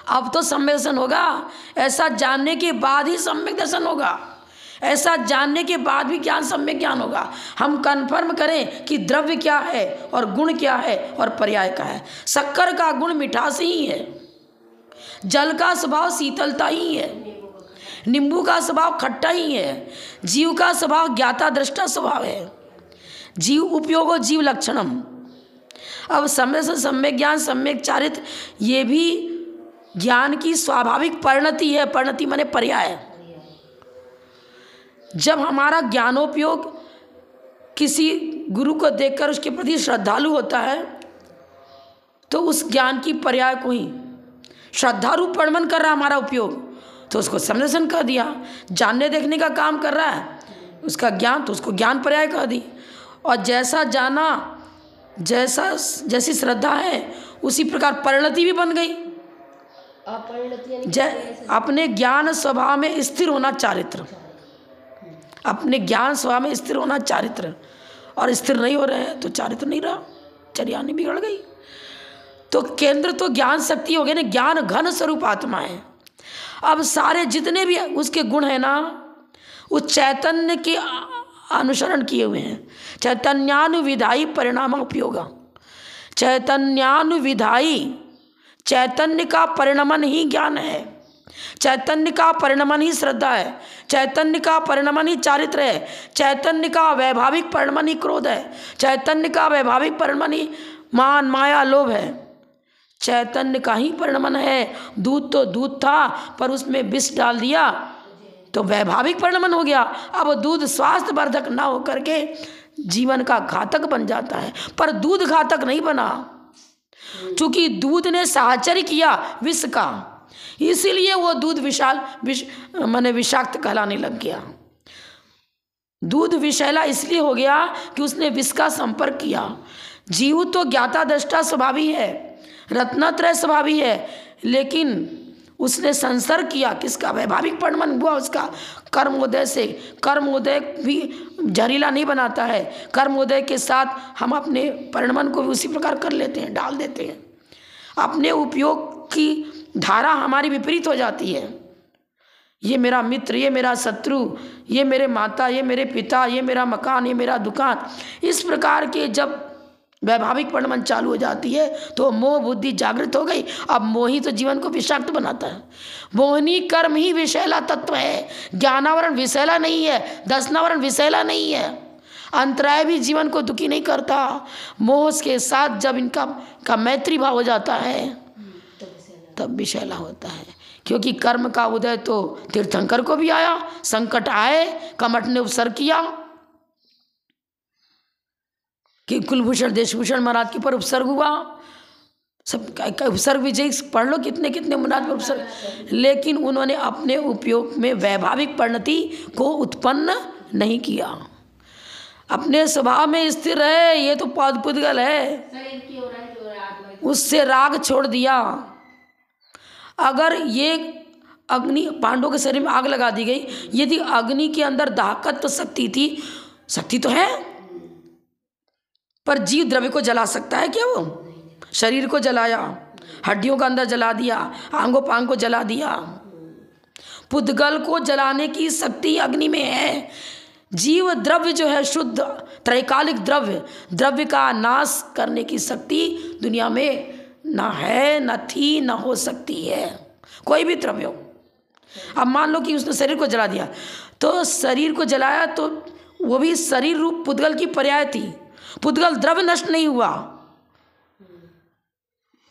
अब तो सम्यक दर्शन होगा, ऐसा जानने के बाद ही सम्यक दर्शन होगा। ऐसा जानने के बाद भी ज्ञान, सम्यक ज्ञान होगा। हम कन्फर्म करें कि द्रव्य क्या है और गुण क्या है और पर्याय क्या है। शक्कर का गुण मिठास ही है, जल का स्वभाव शीतलता ही है, नींबू का स्वभाव खट्टा ही है, जीव का स्वभाव ज्ञाता दृष्टा स्वभाव है। जीव उपयोगो जीव लक्षणम। अब सम्यक ज्ञान, सम्यक चारित्र, ये भी ज्ञान की स्वाभाविक परिणति है। परिणति माने पर्याय। जब हमारा ज्ञानोपयोग किसी गुरु को देखकर उसके प्रति श्रद्धालु होता है तो उस ज्ञान की पर्याय को ही श्रद्धारूप परिणमन कर रहा है हमारा उपयोग, तो उसको सम्यदर्शन कह दिया। जानने देखने का काम कर रहा है उसका ज्ञान, तो उसको ज्ञान पर्याय कह दी। और जैसा जाना, जैसी श्रद्धा है उसी प्रकार परिणति भी बन गई। अपने ज्ञान स्वभाव में स्थिर होना चारित्र, अपने ज्ञान स्वभाव में स्थिर होना चारित्र। और स्थिर नहीं हो रहे हैं तो चारित्र नहीं रहा, चर्या नहीं बिगड़ गई। तो केंद्र तो ज्ञान शक्ति हो गई ना, ज्ञान घन स्वरूप आत्मा है। अब सारे जितने भी उसके गुण हैं ना, उस चैतन्य के अनुसरण किए हुए हैं। चैतन्यानुविधायी परिणाम उपयोग। चैतन्यानुविधायी, चैतन्य का परिणमन ही ज्ञान है, चैतन्य का परिणमन ही श्रद्धा है, चैतन्य का परिणमन ही चारित्र है, चैतन्य का वैभाविक परिणमन ही क्रोध है, चैतन्य का वैभाविक परिणमन ही मान माया लोभ है। चैतन्य का ही परिणमन है। दूध तो दूध था पर उसमें विष डाल दिया तो वैभाविक परिणमन हो गया। अब दूध स्वास्थ्य वर्धक ना होकर के जीवन का घातक बन जाता है, पर दूध घातक नहीं बना, क्योंकि दूध ने साहचर्य किया विष का, इसीलिए वो दूध विषाक्त कहलाने लग गया। दूध विषैला इसलिए हो गया कि उसने विष का संपर्क किया। जीव तो ज्ञाता दृष्टा स्वभावी है, रत्नत्रय स्वभावी है, लेकिन उसने संसर्ग किया किसका? वैभाविक परिणमन हुआ उसका कर्मोदय से। कर्मोदय भी जहरीला नहीं बनाता है, कर्मोदय के साथ हम अपने परिणमन को भी उसी प्रकार कर लेते हैं, डाल देते हैं। अपने उपयोग की धारा हमारी विपरीत हो जाती है। ये मेरा मित्र, ये मेरा शत्रु, ये मेरे माता, ये मेरे पिता, ये मेरा मकान, ये मेरा दुकान, इस प्रकार के जब वैभाविक परिणमन चालू हो जाती है तो मोह बुद्धि जागृत हो गई। अब मोह ही तो जीवन को विषाक्त बनाता है। मोहनी कर्म ही विषैला तत्व है, ज्ञानावरण विषैला नहीं है, दर्शनावरण विषैला नहीं है। अंतराय भी जीवन को दुखी नहीं करता। मोह के साथ जब इनका मैत्री भाव हो जाता है तब विषैला होता है। क्योंकि कर्म का उदय तो तीर्थंकर को भी आया, संकट आए, कमठ ने उपसर्ग किया कि कुलभूषण देशभूषण महाराज के पर उपसर्ग हुआ। सब उपसर्ग विजय पढ़ लो, कितने कितने महाराज पर उपसर्ग, लेकिन उन्होंने अपने उपयोग में वैभाविक परिणति को उत्पन्न नहीं किया, अपने स्वभाव में स्थिर रहे। ये तो पुद्गल है, उससे राग छोड़ दिया। अगर ये अग्नि, पांडवों के शरीर में आग लगा दी गई, यदि अग्नि के अंदर दाहकत्व शक्ति थी, शक्ति तो है, पर जीव द्रव्य को जला सकता है क्या? वो शरीर को जलाया, हड्डियों का अंदर जला दिया, आंगों पांग को जला दिया। पुद्गल को जलाने की शक्ति अग्नि में है। जीव द्रव्य जो है शुद्ध त्रैकालिक द्रव्य, द्रव्य का नाश करने की शक्ति दुनिया में ना है, ना थी, ना हो सकती है, कोई भी द्रव्य हो। अब मान लो कि उसने शरीर को जला दिया, तो शरीर को जलाया तो वो भी शरीर रूप पुद्गल की पर्याय थी। पुद्गल द्रव्य नष्ट नहीं हुआ,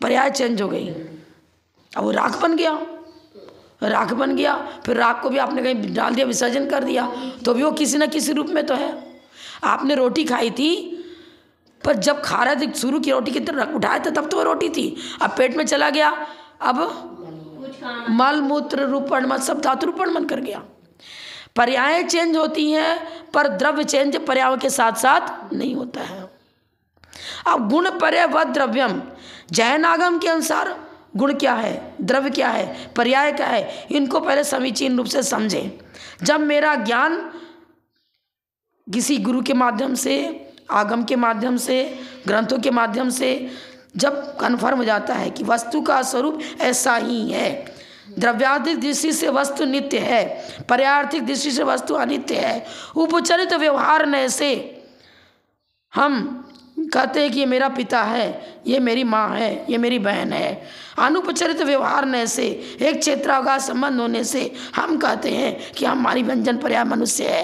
पर्याय चेंज हो गई, अब वो राख बन गया, राख बन गया। फिर राख को भी आपने कहीं डाल दिया, विसर्जन कर दिया, तो भी वो किसी न किसी रूप में तो है। आपने रोटी खाई थी, पर जब खा रहे थे शुरू की रोटी की तरफ उठाए थे तब तो वो रोटी थी, अब पेट में चला गया, अब मल मूत्र रूपण मत सब धातु रूपण मन कर गया। पर्याय चेंज होती हैं, पर द्रव्य चेंज पर्याय के साथ साथ नहीं होता है। अब गुण पर्याय व द्रव्यम, जैन आगम के अनुसार गुण क्या है, द्रव्य क्या है, पर्याय क्या है, इनको पहले समीचीन रूप से समझें। जब मेरा ज्ञान किसी गुरु के माध्यम से, आगम के माध्यम से, ग्रंथों के माध्यम से जब कन्फर्म हो जाता है कि वस्तु का स्वरूप ऐसा ही है, द्रव्यार्थिक दृष्टि से वस्तु नित्य है, पर्यार्थिक दृष्टि से वस्तु अनित्य है, उपचरित व्यवहार नय से हम कहते हैं कि ये मेरा पिता है, ये मेरी माँ है, ये मेरी बहन है। अनुपचरित व्यवहार नय से, एक क्षेत्रावकाश संबंध होने से हम कहते हैं कि हमारी व्यंजन पर्याय मनुष्य है,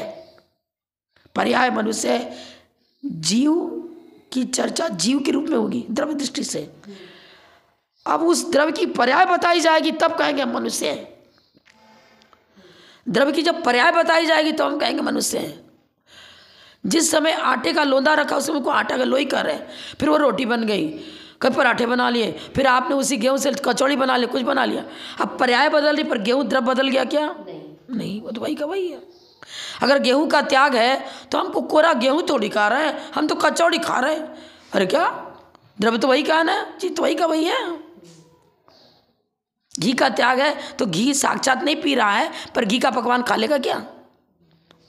पर्याय मनुष्य है। जीव की चर्चा जीव के रूप में होगी द्रव्य दृष्टि से। अब उस द्रव्य की पर्याय बताई जाएगी तब कहेंगे हम मनुष्य हैं। द्रव्य की जब पर्याय बताई जाएगी तो हम कहेंगे मनुष्य हैं। जिस समय आटे का लोंदा रखा उस समय को आटा का लोई कर रहे हैं, फिर वो रोटी बन गई, कभी पराठे बना लिए, फिर आपने उसी गेहूं से कचौड़ी बना ली, कुछ बना लिया। अब पर्याय बदल रही, पर गेहूं द्रव्य बदल गया क्या? नहीं, वो तो वही का वही है। अगर गेहूं का त्याग है तो हमको कोरा गेहूं थोड़ी खा रहे हैं, हम तो कचौड़ी खा रहे हैं। अरे क्या, द्रव्य तो वही का ना, चीज तो वही का वही है। घी का त्याग है तो घी साक्षात नहीं पी रहा है, पर घी का पकवान खा लेगा क्या?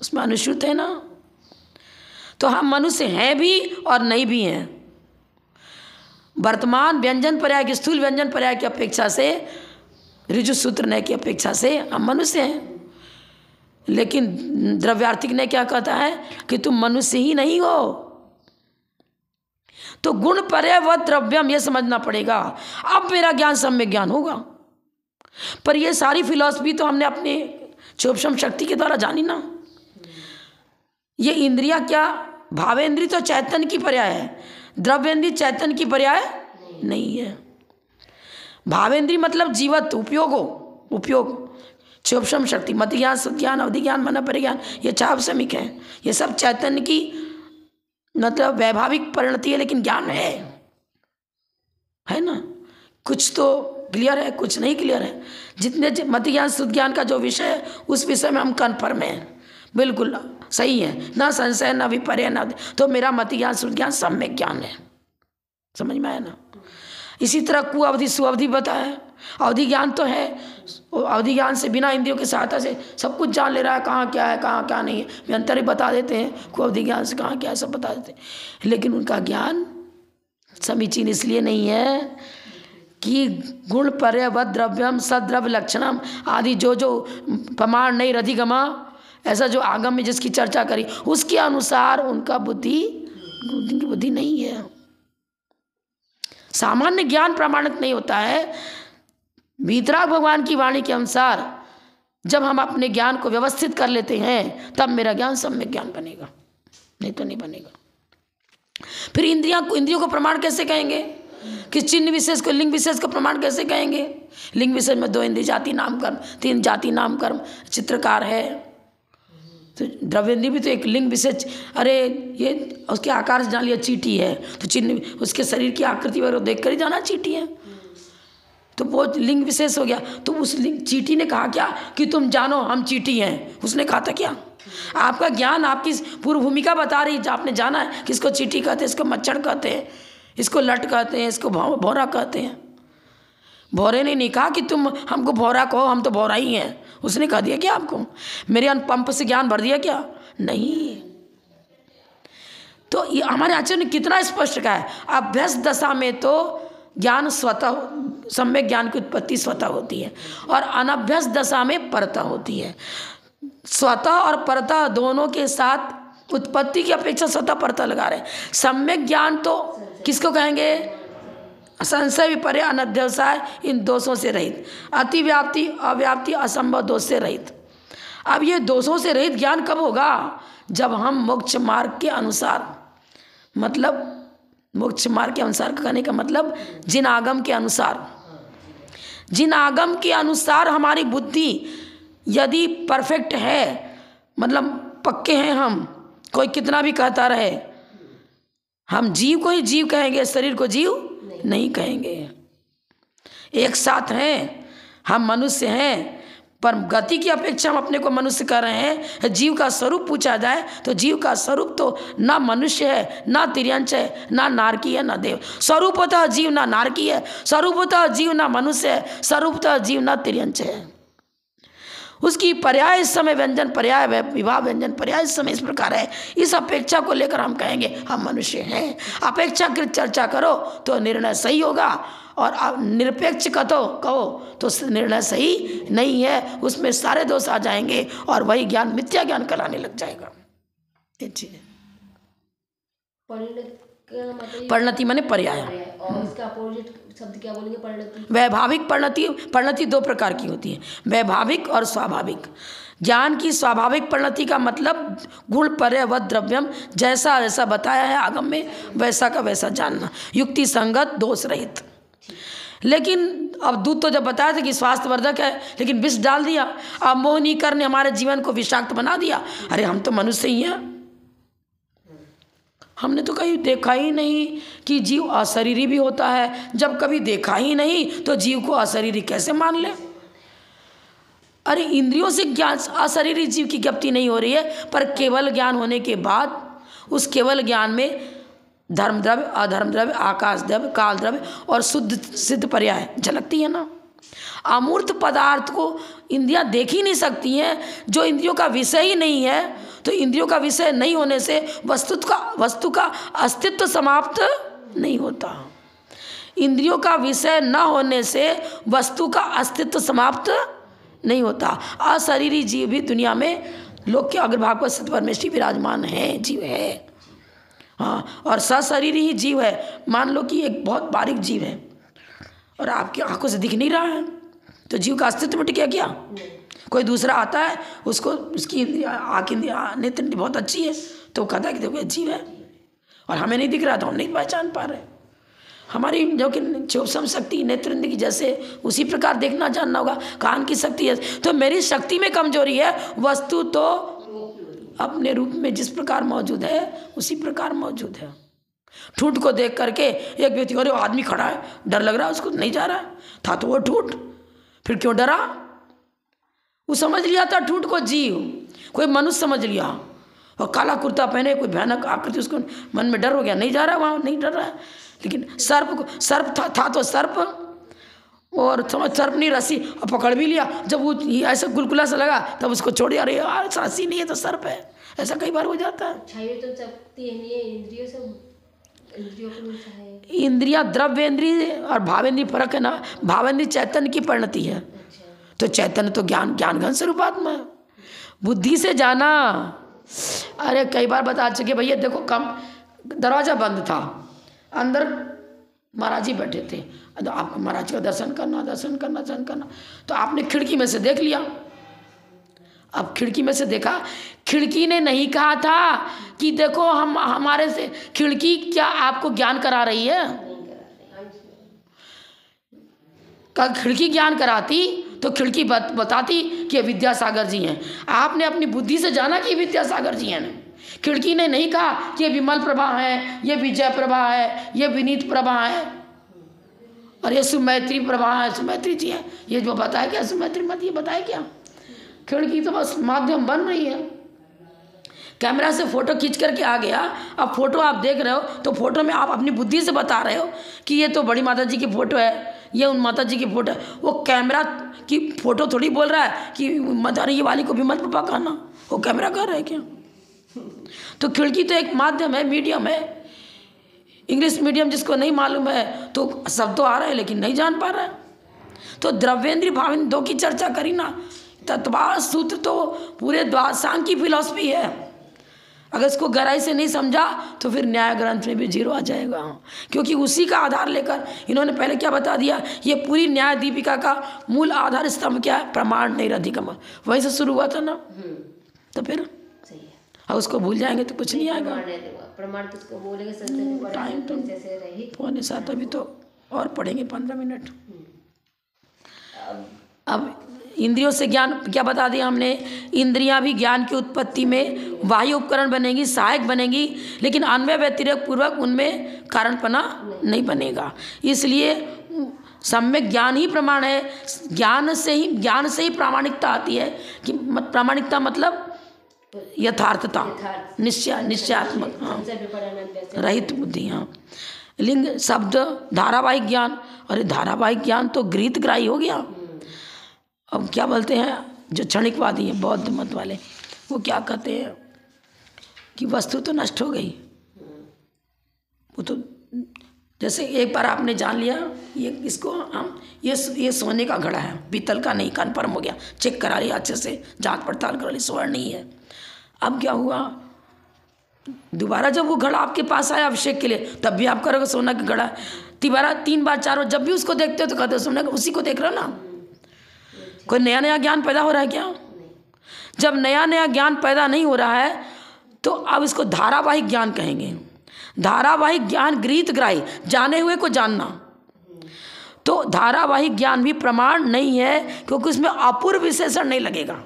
उसमें अनुश्रुत है ना। तो हम मनुष्य हैं भी और नहीं भी हैं। वर्तमान व्यंजन पर्याय की, स्थूल व्यंजन पर्याय की अपेक्षा से, ऋजु सूत्र नय की अपेक्षा से हम मनुष्य हैं। लेकिन द्रव्यार्थिक ने क्या कहता है कि तुम मनुष्य ही नहीं हो। तो गुण पर्याय व द्रव्यम ये समझना पड़ेगा, अब मेरा ज्ञान सम्यक ज्ञान होगा। पर ये सारी फिलॉसफी तो हमने अपने चोपशम शक्ति के द्वारा जानी ना। ये इंद्रिया क्या, भावेंद्री तो चैतन्य की पर्याय है, द्रव्येंद्री चैतन्य की पर्याय नहीं है। भावेंद्री मतलब जीवत, उपयोग हो, उपयोग। चोपशम शक्ति, मत ज्ञान, सज्ञान, अवधि ज्ञान, मन परिज्ञान, ये चार समिक हैं। ये सब चैतन्य की मतलब वैभाविक परिणति है, लेकिन ज्ञान है ना। कुछ तो क्लियर है, कुछ नहीं क्लियर है। जितने मत ज्ञान, शुद्ध ज्ञान का जो विषय है उस विषय में हम कन्फर्म हैं, बिल्कुल सही है, ना संशय ना विपर्य ना। तो मेरा मत ज्ञान, शुद्ध ज्ञान सम्यक ज्ञान है। समझ में आया ना। इसी तरह कुअवधि सुअवधि बताया, अवधि ज्ञान तो है, अवधि ज्ञान से बिना इंद्रियों की सहायता से सब कुछ जान ले रहा है, कहाँ क्या है कहाँ क्या नहीं है, व्यंतर ही बता देते हैं। कुअवधि ज्ञान से कहाँ क्या है सब बता देते हैं, लेकिन उनका ज्ञान समीचीन इसलिए नहीं है कि गुण पर्याय द्रव्यम सद्रव्य लक्षणम आदि जो जो प्रमाण नहीं रधिगमा, ऐसा जो आगम में जिसकी चर्चा करी उसके अनुसार उनका बुद्धि नहीं है। सामान्य ज्ञान प्रमाणित नहीं होता है। वीतराग भगवान की वाणी के अनुसार जब हम अपने ज्ञान को व्यवस्थित कर लेते हैं तब मेरा ज्ञान सम्यक ज्ञान बनेगा, नहीं तो नहीं बनेगा। फिर इंद्रियों को प्रमाण कैसे कहेंगे? कि चिन्ह विशेष को लिंग विशेष का प्रमाण कैसे कहेंगे? लिंग विशेष में 2 इंद्रिय जाति नाम कर्म, 3 जाति नाम कर्म, चित्रकार है तो द्रव्येंद्रिय भी तो एक लिंग विशेष। अरे ये उसके आकार से जान लिया चींटी है तो चिन्ह उसके शरीर की आकृति वगैरह देख कर ही जाना चींटी है, तो वो लिंग विशेष हो गया। तो उस चींटी ने कहा क्या कि तुम जानो हम चींटी हैं, उसने कहा था क्या? आपका ज्ञान आपकी पूर्व भूमिका बता रही, आपने जाना है किसको चींटी कहते हैं, इसको मच्छर कहते हैं, इसको लट कहते हैं, इसको भौरा कहते हैं। भौरे ने नहीं कहा कि तुम हमको भौरा कहो, हम तो भौरा ही हैं, उसने कह दिया क्या आपको? मेरे अनुपंप से ज्ञान भर दिया क्या? नहीं। तो ये हमारे आचार्य ने कितना स्पष्ट कहा है, अभ्यस्त दशा में तो ज्ञान स्वतः, सम्यक ज्ञान की उत्पत्ति स्वतः होती है और अनभ्यस्त दशा में परतः होती है। स्वतः और परतः दोनों के साथ उत्पत्ति की अपेक्षा स्वतः परतः लगा रहे हैं। सम्यक ज्ञान तो किसको कहेंगे? संशय विपर्य अनध्यवसाय इन दोषों से रहित, अतिव्याप्ति अव्याप्ति असंभव दोष से रहित। अब ये दोषों से रहित ज्ञान कब होगा? जब हम मोक्ष मार्ग के अनुसार, मतलब मोक्ष मार्ग के अनुसार कहने का मतलब जिन आगम के अनुसार, जिन आगम के अनुसार हमारी बुद्धि यदि परफेक्ट है, मतलब पक्के हैं हम, कोई कितना भी कहता रहे, हम जीव को ही जीव कहेंगे, शरीर को जीव नहीं कहेंगे। एक साथ हैं, हम मनुष्य हैं, पर गति की अपेक्षा हम अपने को मनुष्य कर रहे हैं। जीव का स्वरूप पूछा जाए तो जीव का स्वरूप तो ना मनुष्य है, ना तिर्यंच है, ना नारकी है, ना देव। स्वरूपतः जीव ना नारकी है, स्वरूपतः जीव ना मनुष्य है, स्वरूपतः जीव ना तिर्यंच है। उसकी पर्याय इस समय व्यंजन पर्याय विवाह व्यंजन पर्याय इस समय इस प्रकार है। इस अपेक्षा को लेकर हम कहेंगे हम मनुष्य हैं। अपेक्षाकृत चर्चा करो तो निर्णय सही होगा, और निरपेक्ष कहो तो निर्णय सही नहीं है, उसमें सारे दोष आ जाएंगे और वही ज्ञान मिथ्या ज्ञान कहलाने लग जाएगा। परिणति माने पर्याय, और इसका अपोजिट शब्द क्या बोलेंगे? परिणति। वैभाविक परिणति 2 प्रकार की होती है, वैभाविक और स्वाभाविक। ज्ञान की स्वाभाविक परिणति का मतलब गुण पर्यवत द्रव्यम, जैसा जैसा बताया है आगम में वैसा का वैसा जानना, युक्ति संगत दोष रहित। लेकिन अब दूध तो जब बताया था कि स्वास्थ्यवर्धक है, लेकिन विष डाल दिया, अब मोहनीकरण ने हमारे जीवन को विषाक्त बना दिया। अरे हम तो मनुष्य ही हैं, हमने तो कहीं देखा ही नहीं कि जीव अशरीरी भी होता है। जब कभी देखा ही नहीं तो जीव को अशरीरी कैसे मान ले? अरे इंद्रियों से ज्ञान अशरीरी जीव की ज्ञप्ति नहीं हो रही है, पर केवल ज्ञान होने के बाद उस केवल ज्ञान में धर्म द्रव्य, अधर्म द्रव्य, आकाश द्रव्य, काल द्रव्य और शुद्ध सिद्ध पर्याय झलकती है ना। अमूर्त पदार्थ को इंद्रियां देख ही नहीं सकती हैं, जो इंद्रियों का विषय ही नहीं है। तो इंद्रियों का विषय नहीं होने से वस्तु का अस्तित्व समाप्त नहीं होता। इंद्रियों का विषय न होने से वस्तु का अस्तित्व समाप्त नहीं होता। अशरीरी जीव भी दुनिया में लोक के अग्रभाग पर सत्य परमेश्वरी विराजमान है, जीव है। हाँ, और सशरीरी ही जीव है। मान लो कि एक बहुत बारीक जीव है और आपकी आंखों से दिख नहीं रहा है, तो जीव का अस्तित्व मिट गया क्या? कोई दूसरा आता है, उसको उसकी आँख नेत्र बहुत अच्छी है तो वो कहता है कि देखो जीव है, और हमें नहीं दिख रहा तो हम नहीं पहचान पा रहे। हमारी जो कि चौसम शक्ति नेत्र की जैसे उसी प्रकार देखना जानना होगा, कान की शक्ति है। तो मेरी शक्ति में कमजोरी है, वस्तु तो अपने रूप में जिस प्रकार मौजूद है उसी प्रकार मौजूद है। ठूंठ को देख करके एक व्यक्ति को, अरे आदमी खड़ा है, डर लग रहा है उसको, नहीं जा रहा था तो वो ठूंठ, फिर क्यों डरा? वो समझ लिया था ठूंठ को जीव, कोई मनुष्य समझ लिया, और काला कुर्ता पहने कोई भयानक आकृति, उसको मन में डर हो गया, नहीं जा रहा वहाँ, नहीं डर रहा है। लेकिन सर्प था तो सर्प, और समझ सर्प नहीं रस्सी, और पकड़ भी लिया। जब वो ऐसा गुलगुला सा लगा तब उसको छोड़ दिया, अरे यार रस्सी नहीं है तो सर्प है। ऐसा कई बार हो जाता है। इंद्रिया द्रव्येंद्रिय और भावेंद्रिय फर्क है ना। भावेंद्रिय चैतन्य की परिणति है, तो चैतन्य तो ज्ञान घन स्वरूपात्मा है। बुद्धि से जाना, अरे कई बार बता चुके भैया, देखो कम दरवाजा बंद था, अंदर महाराज जी बैठे थे, तो आपको महाराज का दर्शन करना, तो आपने खिड़की में से देख लिया। अब खिड़की में से देखा, खिड़की ने नहीं कहा था कि देखो हम हमारे से, खिड़की क्या आपको ज्ञान करा रही है? का खिड़की ज्ञान कराती तो खिड़की बताती कि ये विद्यासागर जी हैं। आपने अपनी बुद्धि से जाना कि विद्यासागर जी हैं। खिड़की ने नहीं कहा कि ये विमल प्रभा है, ये विजय प्रभा है, ये विनीत प्रभा है और ये सुमैत्री प्रभा है, सुमैत्री जी है। ये जो बताया क्या सुमैत्री मत, ये बताया क्या? खिड़की तो बस माध्यम बन रही है। कैमरा से फोटो खींच करके आ गया, अब फोटो आप देख रहे हो तो फोटो में आप अपनी बुद्धि से बता रहे हो कि ये तो बड़ी माता जी की फोटो है, ये उन माता जी की फोटो है। वो कैमरा की फोटो थोड़ी बोल रहा है कि माता ये वाली को विमल प्रभा कहना, वो कैमरा कह रहा है क्या? तो खिड़की तो एक माध्यम है, मीडियम है। इंग्लिश मीडियम जिसको नहीं मालूम है तो सब तो आ रहा है लेकिन नहीं जान पा रहा है। तो द्रव्येंद्रिय भावेंद्रिय दो की चर्चा करी ना। तत्वार सूत्र तो पूरे द्वादशांग की फिलॉसफी है। अगर इसको गहराई से नहीं समझा तो फिर न्याय ग्रंथ में भी जीरो आ जाएगा, क्योंकि उसी का आधार लेकर इन्होंने पहले क्या बता दिया, ये पूरी न्याय दीपिका का मूल आधार स्तंभ क्या है? प्रमाण नहीं अधिगम। वहीं से शुरू हुआ था ना, तो फिर सही है। और उसको भूल जाएंगे तो कुछ नहीं आएगा। प्रमाण किसको बोलेंगे? टाइम तो होने साथ अभी तो और पढ़ेंगे 15 मिनट। अब इंद्रियों से ज्ञान क्या बता दिया हमने? इंद्रियां भी ज्ञान की उत्पत्ति में बाह्य उपकरण बनेगी, सहायक बनेगी, लेकिन अन्वय व्यतिरेक पूर्वक उनमें कारणपना नहीं बनेगा। इसलिए सम्यक ज्ञान ही प्रमाण है। ज्ञान से ही प्रामाणिकता आती है। कि प्रामाणिकता मतलब यथार्थता, निश्चयात्मक, हाँ, रहित बुद्धि। हाँ, लिंग शब्द धारावाहिक ज्ञान। अरे धारावाहिक ज्ञान तो गृहीतग्राही हो गया। अब क्या बोलते हैं जो क्षणिकवादी हैं, बौद्ध मत वाले, वो क्या कहते हैं कि वस्तु तो नष्ट हो गई। वो तो जैसे एक बार आपने जान लिया ये इसको हम ये सोने का घड़ा है, पीतल का नहीं, कन्फर्म हो गया, चेक करा लिया अच्छे से, जांच पड़ताल कर ली, स्वर्ण नहीं है। अब क्या हुआ, दोबारा जब वो घड़ा आपके पास आया अभिषेक के लिए, तब भी आप करोगे सोना का घड़ा। दोबारा 3 बार 4 बार जब भी उसको देखते हो तो कहते हो सोना का, उसी को देख रहे हो ना। कोई नया नया ज्ञान पैदा हो रहा है क्या? जब नया नया ज्ञान पैदा नहीं हो रहा है तो अब इसको धारावाहिक ज्ञान कहेंगे। धारावाहिक ज्ञान गृहीतग्राही, जाने हुए को जानना। तो धारावाहिक ज्ञान भी प्रमाण नहीं है, क्योंकि उसमें अपूर्व विशेषण नहीं लगेगा।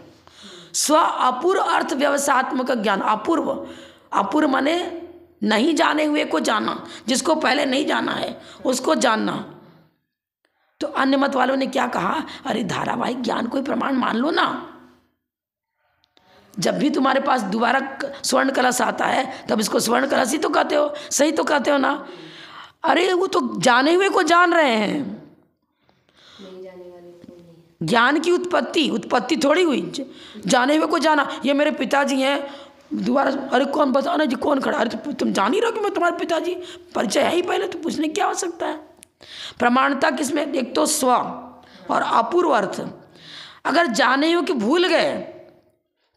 स्व अपूर्व अर्थ व्यवसात्मक ज्ञान। अपूर्व माने नहीं जाने हुए को जाना, जिसको पहले नहीं जाना है उसको जानना। तो अन्य मत वालों ने क्या कहा, अरे धारावाहिक ज्ञान कोई प्रमाण मान लो ना। जब भी तुम्हारे पास दोबारा स्वर्ण कलश आता है तब इसको स्वर्ण कलश ही तो कहते हो, सही तो कहते हो ना। अरे वो तो जाने हुए को जान रहे हैं। ज्ञान की उत्पत्ति थोड़ी हुई, जाने हुए को जाना। ये मेरे पिताजी हैं, दोबारा अरे कौन बताना जी कौन खड़ा, अरे तुम जान ही रहो कि मैं तुम्हारे पिताजी, परिचय है ही पहले, तो पूछने क्या हो सकता है। प्रमाणता किसमें? एक तो स्व और अपूर्व अर्थ। अगर जाने हो कि भूल गए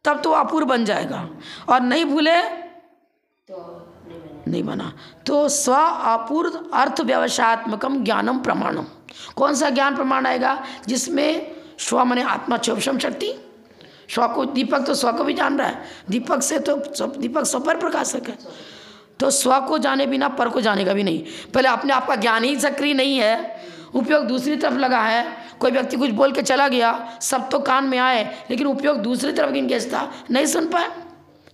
तब तो अपूर्व बन जाएगा, और नहीं भूले तो नहीं बना। तो स्व अपूर्व अर्थ व्यवसात्मकम ज्ञानम प्रमाणम। कौन सा ज्ञान प्रमाण आएगा? जिसमें स्व माने आत्मा चौषम शक्ति। स्व को दीपक तो स्व को भी जान रहा है, दीपक से तो दीपक स्व पर प्रकाशक है। तो स्व को जाने बिना पर को जानेगा भी नहीं। पहले अपने आप का ज्ञान ही सक्रिय नहीं है, उपयोग दूसरी तरफ लगा है। कोई व्यक्ति कुछ बोल के चला गया, सब तो कान में आए, लेकिन उपयोग दूसरी तरफ इंगेज था, नहीं सुन पाए।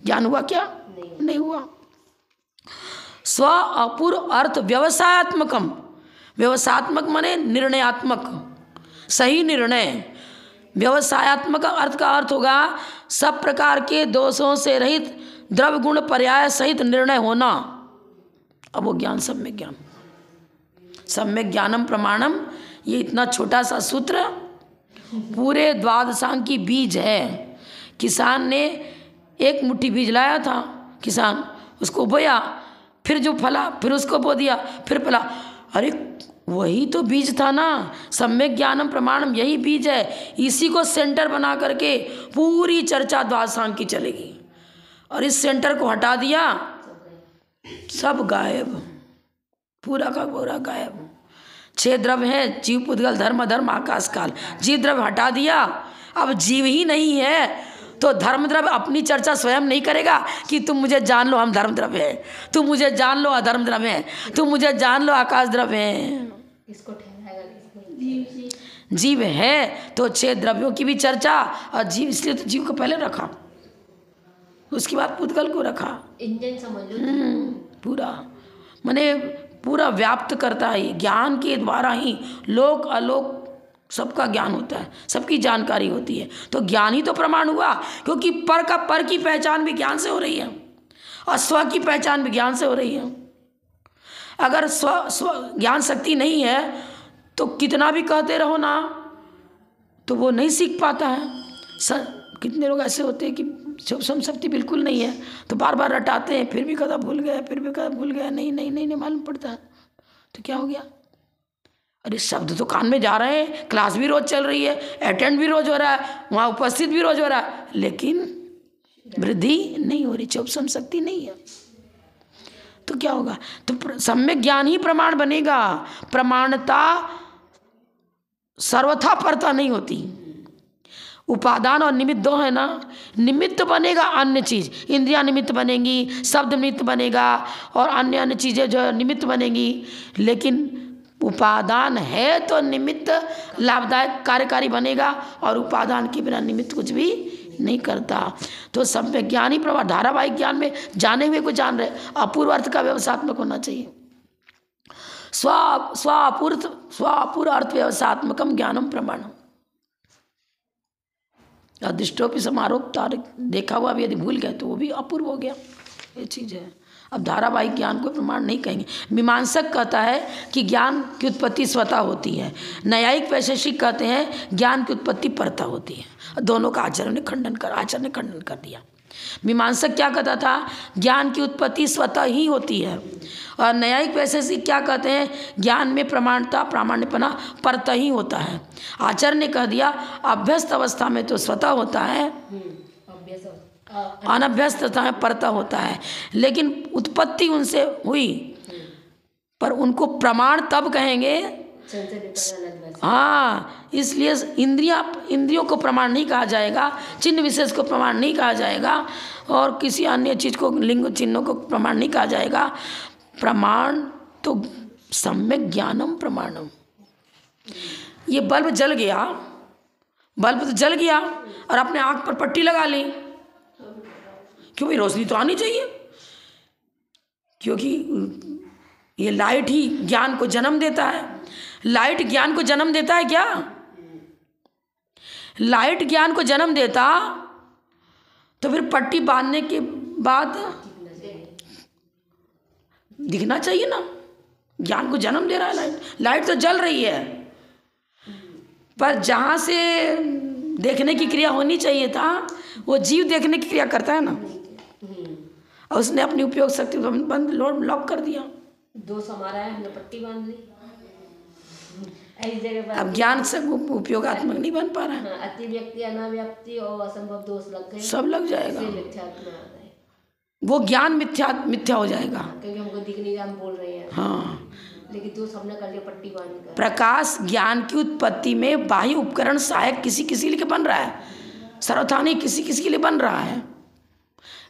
ज्ञान हुआ क्या? नहीं हुआ। स्व अपूर्व अर्थ व्यवसायत्मकम। व्यवसायत्मक माने निर्णयात्मक, सही निर्णय। व्यवसायत्मक अर्थ का अर्थ होगा सब प्रकार के दोषों से रहित द्रव्य गुण पर्याय सहित निर्णय होना। अब वो ज्ञान सम्यक ज्ञान। सम्यक ज्ञानम प्रमाणम, ये इतना छोटा सा सूत्र पूरे द्वादशांग की बीज है। किसान ने एक मुट्ठी बीज लाया था, किसान उसको बोया, फिर जो फला फिर उसको बो दिया, फिर फला। अरे वही तो बीज था ना, सम्यक ज्ञानम प्रमाणम, यही बीज है। इसी को सेंटर बना करके पूरी चर्चा द्वादशांग की चलेगी। और इस सेंटर को हटा दिया, सब गायब, पूरा का पूरा गायब। 6 द्रव्य हैं, जीव पुद्गल धर्म अधर्म आकाश काल। जीव द्रव्य हटा दिया, अब जीव ही नहीं है तो धर्म द्रव्य अपनी चर्चा स्वयं नहीं करेगा कि तुम मुझे जान लो हम धर्म द्रव्य है, तुम मुझे जान लो अधर्म द्रव्य है, तुम मुझे जान लो आकाश द्रव्य है। इसको ठहराएगा जीव है तो 6 द्रव्यों की भी चर्चा, और जीव इसलिए तो जीव को पहले रखा, उसके बाद पुद्गल को रखा। इंजन समझ लो। पूरा माने पूरा व्याप्त करता है। ज्ञान के द्वारा ही लोक अलोक सबका ज्ञान होता है, सबकी जानकारी होती है। तो ज्ञान ही तो प्रमाण हुआ, क्योंकि पर की पहचान भी ज्ञान से हो रही है और स्व की पहचान भी ज्ञान से हो रही है। अगर स्व ज्ञान शक्ति नहीं है तो कितना भी कहते रहो ना, तो वो नहीं सीख पाता है। कितने लोग ऐसे होते हैं कि शुभ शक्ति बिल्कुल नहीं है, तो बार बार रटाते हैं, फिर भी कदा भूल गया, फिर भी कदा भूल गया, नहीं मालूम पड़ता है। तो क्या हो गया? अरे शब्द तो कान में जा रहे हैं, क्लास भी रोज चल रही है, अटेंड भी रोज हो रहा है, वहाँ उपस्थित भी रोज हो रहा है, लेकिन वृद्धि नहीं हो रही, चौपसम शक्ति नहीं है। तो क्या होगा? तो सम्यक ज्ञान ही प्रमाण बनेगा। प्रमाणता सर्वथा परता नहीं होती। उपादान और निमित्त 2 है ना। निमित्त बनेगा अन्य चीज, इंद्रियां निमित्त बनेंगी, शब्द निमित्त बनेगा और अन्य चीजें जो निमित्त बनेंगी। लेकिन उपादान है तो निमित्त लाभदायक कार्यकारी बनेगा, और उपादान के बिना निमित्त कुछ भी नहीं करता। तो सम्यक ज्ञान ही प्रमाण। धारावाहिक ज्ञान में जाने हुए को जान रहे, अपूर्व अर्थ का व्यवसात्मक होना चाहिए। स्वापूर्व अर्थ व्यवसात्मकम ज्ञानम प्रमाणम। अदृष्टोपि समारोप देखा हुआ भी यदि भूल गए तो वो भी अपूर्व हो गया। ये चीज़ है। अब धारावाहिक ज्ञान को प्रमाण नहीं कहेंगे। मीमांसक कहता है कि ज्ञान की उत्पत्ति स्वतः होती है। न्यायिक वैशेषिक कहते हैं ज्ञान की उत्पत्ति परता होती है। दोनों का आचार्य ने खंडन कर दिया। मीमांसक क्या कहता था? ज्ञान की उत्पत्ति स्वतः ही होती है। और न्यायिक वैशेषिक क्या कहते हैं? ज्ञान में प्रमाणता प्रामाण्यपना परता ही होता है। आचार्य ने कह दिया अभ्यस्त अवस्था में तो स्वतः होता है, अनभ्यस्त अवस्था में परता होता है। लेकिन उत्पत्ति उनसे हुई, पर उनको प्रमाण तब कहेंगे। हाँ, इसलिए इंद्रियों को प्रमाण नहीं कहा जाएगा, चिन्ह विशेष को प्रमाण नहीं कहा जाएगा, और किसी अन्य चीज को, लिंग चिन्हों को प्रमाण नहीं कहा जाएगा। प्रमाण तो सम्यक ज्ञानम प्रमाणम। ये बल्ब जल तो जल गया और अपने आंख पर पट्टी लगा ली, क्यों भाई? रोशनी तो आनी चाहिए, क्योंकि ये लाइट ही ज्ञान को जन्म देता है। लाइट ज्ञान को जन्म देता है क्या? लाइट ज्ञान को जन्म देता तो फिर पट्टी बांधने के बाद दिखना चाहिए ना। ज्ञान को जन्म दे रहा है लाइट तो जल रही है, पर जहां से देखने की क्रिया होनी चाहिए था वो जीव देखने की क्रिया करता है ना, और उसने अपनी उपयोग शक्ति बंद लॉक कर दिया। दोष हमारा है, हमने पट्टी बांध ली। ऐसी जगह पर अब ज्ञान से उपयोगात्मक नहीं बन पा रहा है। अति व्यक्ति, अनाव्यक्ति और असंभव दोष लग गए, सब लग जाएगा। मिथ्यात्व आ गए, वो ज्ञान मिथ्या हो जाएगा, क्योंकि हमको दिख नहीं रहा, हम बोल रहे हैं। हाँ, लेकिन दोष हमने कर लिया पट्टी बांध कर। प्रकाश ज्ञान की उत्पत्ति में बाह्य उपकरण सहायक किसी के लिए बन रहा है, सर्वथा नहीं किसी के लिए बन रहा है।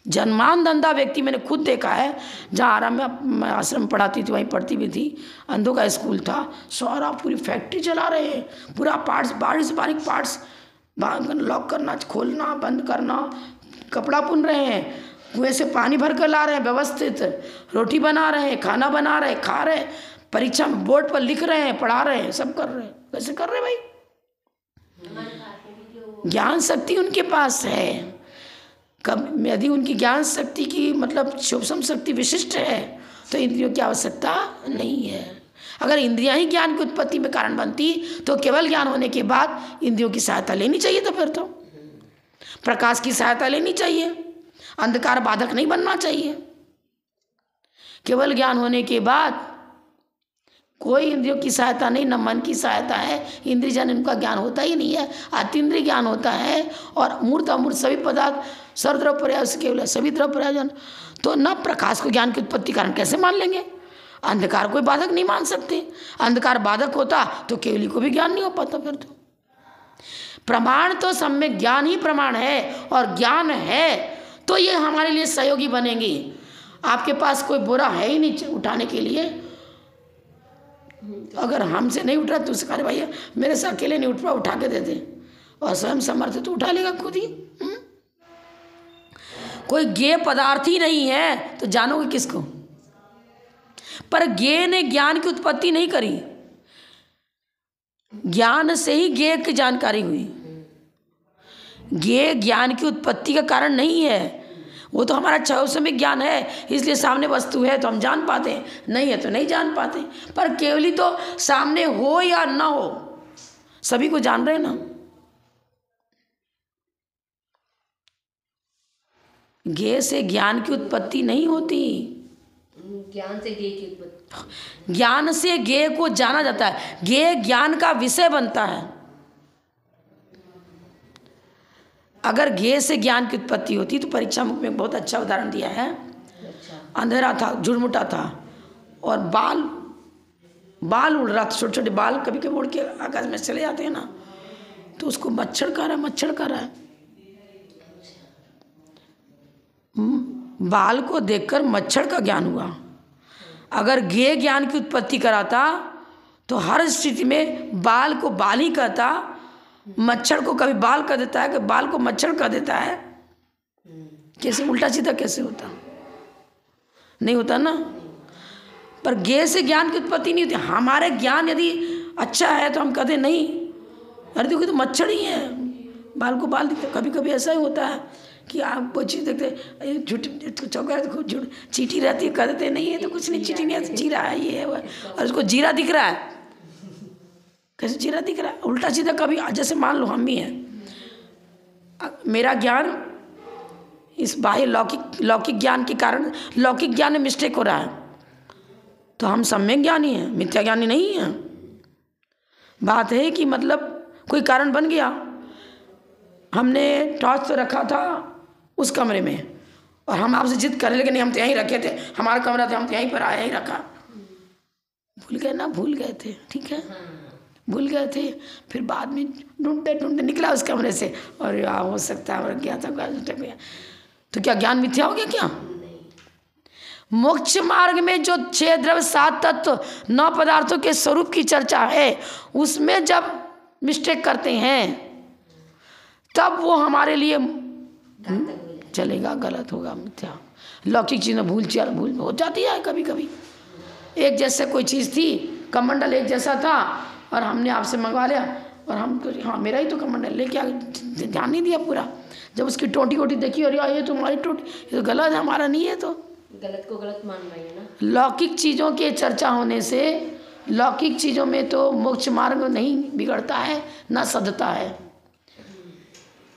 जन्मान अंधा व्यक्ति मैंने खुद देखा है, जहाँ आराम में मैं आश्रम पढ़ाती थी वहीं पढ़ती भी थी, अंधों का स्कूल था। सारा पूरी फैक्ट्री चला रहे हैं, पूरा पार्ट्स, बारीक से बारीक पार्ट्स लॉक करना, खोलना, बंद करना, कपड़ा बुन रहे हैं, कुएं से पानी भर कर ला रहे हैं, व्यवस्थित रोटी बना रहे हैं, खाना बना रहे हैं, खा रहे हैं, परीक्षा में बोर्ड पर लिख रहे हैं, पढ़ा रहे हैं, सब कर रहे हैं। कैसे कर रहे हैं भाई? ज्ञान शक्ति उनके पास है। कब यदि उनकी ज्ञान शक्ति की मतलब सूक्ष्म शक्ति विशिष्ट है तो इंद्रियों की आवश्यकता नहीं है। अगर इंद्रियां ही ज्ञान की उत्पत्ति में कारण बनती तो केवल ज्ञान होने के बाद इंद्रियों की सहायता लेनी चाहिए। तो फिर तो प्रकाश की सहायता लेनी चाहिए, अंधकार बाधक नहीं बनना चाहिए। केवल ज्ञान होने के बाद कोई इंद्रियों की सहायता नहीं, न मन की सहायता है। इंद्रियजन इनका ज्ञान होता ही नहीं है, अतीन्द्रिय ज्ञान होता है। और मूर्त अमूर्त सभी पदार्थ सर्वद्रव पर्याय केवल सभी द्रव पर्यायजन, तो न प्रकाश को ज्ञान की उत्पत्ति कारण कैसे मान लेंगे? अंधकार कोई बाधक नहीं मान सकते। अंधकार बाधक होता तो केवली को भी ज्ञान नहीं हो पाता। फिर तो प्रमाण तो सम्यक ज्ञान ही प्रमाण है, और ज्ञान है तो ये हमारे लिए सहयोगी बनेंगे। आपके पास कोई बुरा है ही नहीं उठाने के लिए, अगर हमसे नहीं उठ रहा तो उससे कहा भैया मेरे से अकेले नहीं उठ पा, उठा के दे दे, और स्वयं समर्थ है तो उठा लेगा खुद ही। कोई ज्ञेय पदार्थ ही नहीं है तो जानोगे किसको? पर ज्ञेय ने ज्ञान की उत्पत्ति नहीं करी, ज्ञान से ही ज्ञेय की जानकारी हुई। ज्ञेय ज्ञान की उत्पत्ति का कारण नहीं है, वो तो हमारा क्षयोसमिक ज्ञान है, इसलिए सामने वस्तु है तो हम जान पाते हैं, नहीं है तो नहीं जान पाते। पर केवल ही तो सामने हो या ना हो सभी को जान रहे ना। ज्ञेय से ज्ञान की उत्पत्ति नहीं होती, ज्ञान से ज्ञेय की उत्पत्ति। ज्ञान से ज्ञेय को जाना जाता है, ज्ञेय ज्ञान का विषय बनता है। अगर ज्ञेय से ज्ञान की उत्पत्ति होती तो परीक्षा मुख में बहुत अच्छा उदाहरण दिया है। अंधेरा था, झुरमुटा था और बाल उड़ रहा था, छोटे छोटे बाल कभी कभी उड़ के आकाश में चले जाते हैं ना, तो उसको मच्छर खा रहा है। बाल को देखकर मच्छर का ज्ञान हुआ। अगर ज्ञेय ज्ञान की उत्पत्ति कराता तो हर स्थिति में बाल को बाल ही कहता, मच्छर को कभी बाल कर देता है, कि बाल को मच्छर कर देता है। कैसे उल्टा सीधा कैसे होता? नहीं होता ना। पर ज्ञेय से ज्ञान की उत्पत्ति नहीं होती। हमारे ज्ञान यदि अच्छा है तो हम कहते नहीं, अरे देखो तो मच्छर ही है, बाल को बाल दिखते। कभी कभी ऐसा ही होता है कि आप कोई चीज़ देखते, झूठ चौका झूठ चीटी रहती है, कह देते नहीं है तो कुछ नहीं, चीटी नहीं है, जीरा है, ये है वो, और उसको जीरा दिख रहा है। कैसे जीरा दिख रहा है? उल्टा सीधा। कभी जैसे मान लो हम भी हैं, मेरा ज्ञान इस बाह्य लौकिक ज्ञान के कारण लौकिक ज्ञान में मिस्टेक हो रहा है, तो हम सम्यक ज्ञानी हैं, मिथ्या ज्ञानी नहीं है। बात है कि मतलब कोई कारण बन गया, हमने टॉर्च तो रखा था उस कमरे में और हम आपसे जिद कर रहे, नहीं हम तो यहीं रखे थे, हमारा कमरा था, हम तो यहीं पर आए, यहीं रखा। भूल गए ना, भूल गए थे, ठीक है, भूल गए थे। फिर बाद में ढूंढते ढूंढते निकला उस कमरे से, और हो सकता है गया था, तो क्या ज्ञान मिथ्या हो गया क्या? मोक्ष मार्ग में जो 6 द्रव्य 7 तत्व 9 पदार्थों के स्वरूप की चर्चा है, उसमें जब मिस्टेक करते हैं तब वो हमारे लिए चलेगा, गलत होगा, मिथ्या। लौकिक चीज़ में भूल हो जाती है कभी कभी। एक जैसे कोई चीज़ थी, कमंडल एक जैसा था और हमने आपसे मंगवा लिया, और हम तो हाँ मेरा ही तो कमंडल लेके आ, ध्यान नहीं दिया पूरा। जब उसकी टोटी वोटी देखी, और ये तो हमारी टोटी, ये तो गलत है, हमारा नहीं है, तो गलत को गलत मान रही है ना। लौकिक चीज़ों के चर्चा होने से लौकिक चीज़ों में तो मोक्ष मार्ग नहीं बिगड़ता है, ना सधता है।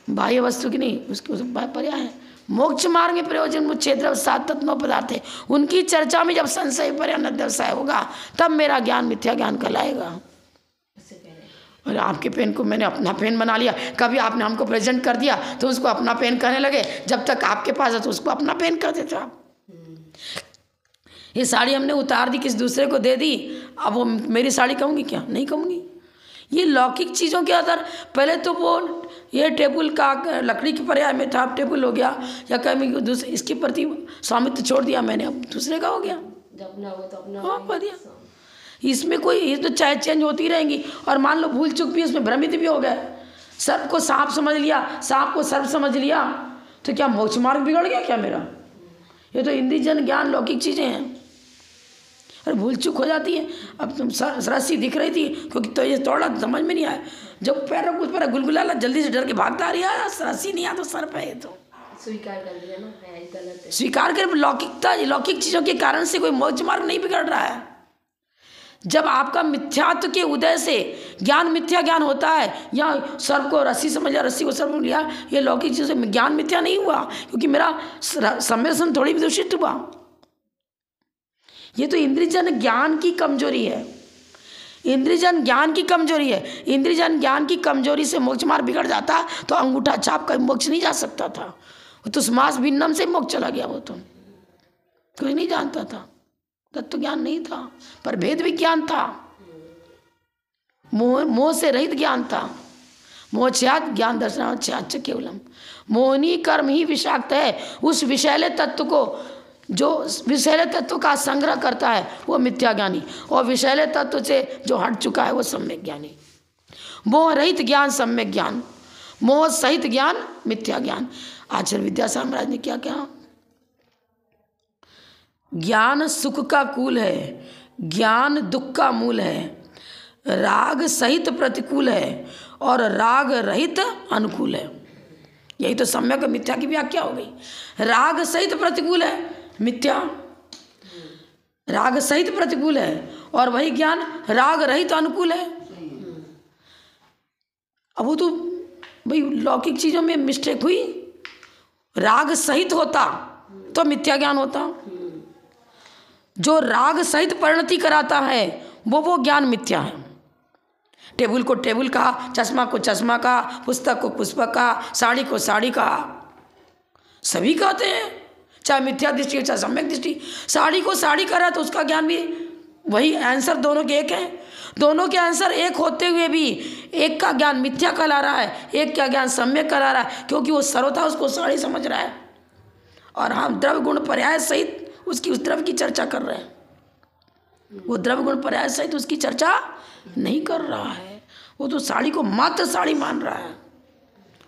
बाह्य वस्तु की नहीं, उसके पर्याय है। मोक्ष मार्ग में प्रयोजन 6 द्रव्य 7 तत्व 9 पदार्थ है, उनकी चर्चा में जब संशय पर्याय अध्यवसाय होगा तब मेरा ज्ञान मिथ्या ज्ञान कहलाएगा। और आपके पेन को मैंने अपना पेन बना लिया, कभी आपने हमको प्रेजेंट कर दिया तो उसको अपना पेन कहने लगे, जब तक आपके पास है तो उसको अपना पेन कर देते आप। ये साड़ी हमने उतार दी, किसी दूसरे को दे दी, अब वो मेरी साड़ी कहूँगी क्या? नहीं कहूँगी। ये लौकिक चीज़ों के आधार, पहले तो वो ये टेबल का लकड़ी के पर्याय में था, अब टेबल हो गया, या कहीं दूसरे इसके प्रति स्वामित्व छोड़ दिया मैंने, अब दूसरे का हो गया। अपना हो तो अपना हाँ पा दिया। इसमें कोई, ये तो चाहे चेंज होती रहेंगी। और मान लो भूल चूक भी, उसमें भ्रमित भी हो गए, सर्प को सांप समझ लिया, सांप को सर्प समझ लिया, तो क्या मोक्ष मार्ग बिगड़ गया क्या मेरा? ये तो इंद्रियजन ज्ञान लौकिक चीज़ें हैं। अरे भूल चूक हो जाती है। अब तुम रस्सी दिख रही थी, क्योंकि तो ये थोड़ा समझ में नहीं आया, जब पैर कुछ पर गुलगुला जल्दी से डर के भागता आ रही है, रस्सी नहीं आ तो सर्प है, ये तो स्वीकार कर दिया ना, गलत है। स्वीकार कर। लौकिक चीज़ों के कारण से कोई मोक्ष मार्ग नहीं बिगड़ रहा है। जब आपका मिथ्यात्व के उदय से ज्ञान मिथ्या ज्ञान होता है, या सर्प को रस्सी समझ लिया, रस्सी को सर्प लिया, ये लौकिक चीज़ों से ज्ञान मिथ्या नहीं हुआ, क्योंकि मेरा सम्मेलन थोड़ी भी दूषित हुआ। ये तो इंद्रियजन ज्ञान की कमजोरी है, इंद्रियजन ज्ञान की कमजोरी है। इंद्रियजन ज्ञान की कमजोरी से मोक्ष मार्ग बिगड़ जाता तो अंगूठा छाप कर मोक्ष नहीं जा सकता था। वो तो समास भिन्नम से मोक्ष चला गया, वो तो कोई नहीं जानता था, तत्व ज्ञान नहीं था, पर भेद विज्ञान था, मोह से रहित ज्ञान था। मोक्षात ज्ञान दर्शन केवलम, मोहनी कर्म ही विषाक्त है। उस विषैले तत्व को जो विषैले तत्व का संग्रह करता है वो मिथ्या ज्ञानी, और विषैले तत्व से जो हट चुका है वो सम्यक ज्ञानी। मोह रहित ज्ञान सम्यक ज्ञान, मोह सहित ज्ञान मिथ्या ज्ञान। आचार्य विद्यासागर महाराज ने क्या कहा? ज्ञान सुख का कुल है, ज्ञान दुख का मूल है, राग सहित प्रतिकूल है और राग रहित अनुकूल है। यही तो सम्यक और मिथ्या की व्याख्या हो गई। राग सहित प्रतिकूल है मिथ्या, राग सहित प्रतिकूल है, और वही ज्ञान राग रहित अनुकूल है। अब वो तो भाई लौकिक चीजों में मिस्टेक हुई, राग सहित होता तो मिथ्या ज्ञान होता, जो राग सहित परिणति कराता है वो ज्ञान मिथ्या है। टेबल को टेबल कहा, चश्मा को चश्मा कहा, पुस्तक को पुस्तक कहा, साड़ी को साड़ी कहा, सभी कहते हैं, चाहे मिथ्या दृष्टि चाहे सम्यक दृष्टि। साड़ी को साड़ी करा तो उसका ज्ञान भी वही, आंसर दोनों के एक है। दोनों के आंसर एक होते हुए भी एक का ज्ञान मिथ्या कहला रहा है, एक का ज्ञान सम्यक कहला रहा है, क्योंकि वो सर्वथा उसको साड़ी समझ रहा है और हम द्रव्य गुण पर्याय सहित उसकी उस द्रव्य की चर्चा कर रहे हैं। वो द्रव्य गुण पर्याय सहित उसकी चर्चा नहीं कर रहा है, वो तो साड़ी को मात्र साड़ी मान रहा है।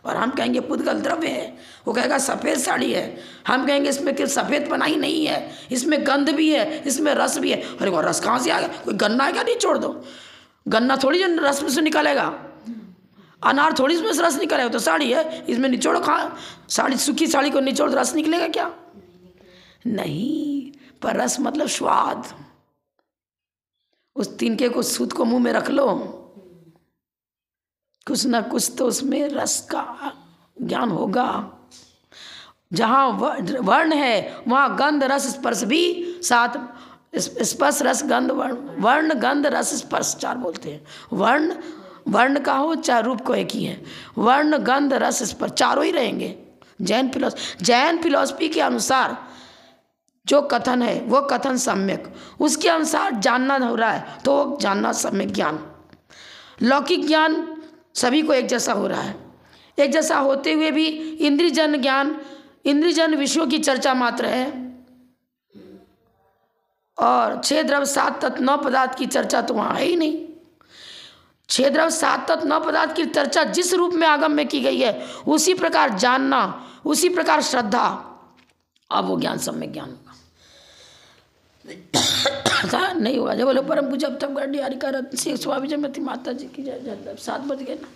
और हम कहेंगे पुद्गल द्रव्य है, वो कहेगा सफ़ेद साड़ी है, हम कहेंगे इसमें केवल सफ़ेद पना ही नहीं है, इसमें गंध भी है, इसमें रस भी है। अरे वो रस कहाँ से आ गया? कोई गन्ना है क्या? नहीं, छोड़ दो, गन्ना थोड़ी जो रस में से निकलेगा, अनार थोड़ी इसमें से रस निकलेगा, तो साड़ी है, इसमें निचोड़ो, खा साड़ी, सूखी साड़ी को निचोड़ रस निकलेगा क्या? नहीं, पर रस मतलब स्वाद। उस तिनके को सूत को मुंह में रख लो, कुछ ना कुछ तो उसमें रस का ज्ञान होगा। जहाँ वर्ण है वहाँ गंध रस स्पर्श भी साथ, स्पर्श रस गंध वर्ण गंध रस स्पर्श चार बोलते हैं। वर्ण का हो चाहे रूप को एक ही है, वर्ण गंध रस स्पर्श चारों ही रहेंगे। जैन फिलॉसफी के अनुसार जो कथन है वो कथन सम्यक, उसके अनुसार जानना हो रहा है तो वो जानना सम्यक ज्ञान। लौकिक ज्ञान सभी को एक जैसा हो रहा है, एक जैसा होते हुए भी इंद्रियजन ज्ञान, इंद्रियजन विषयों की चर्चा मात्र है, और 6 द्रव्य 7 तत्व 9 पदार्थ की चर्चा तो वहाँ है ही नहीं। 6 द्रव्य 7 तत्व 9 पदार्थ की चर्चा जिस रूप में आगम में की गई है उसी प्रकार जानना, उसी प्रकार श्रद्धा, अब वो ज्ञान सम्यक ज्ञान होगा। नहीं हुआ जब बोले परम पूजा अब तक गढ़ हरिका रत्न से स्वामी जयमती माता जी की जय। 7 बज गए ना।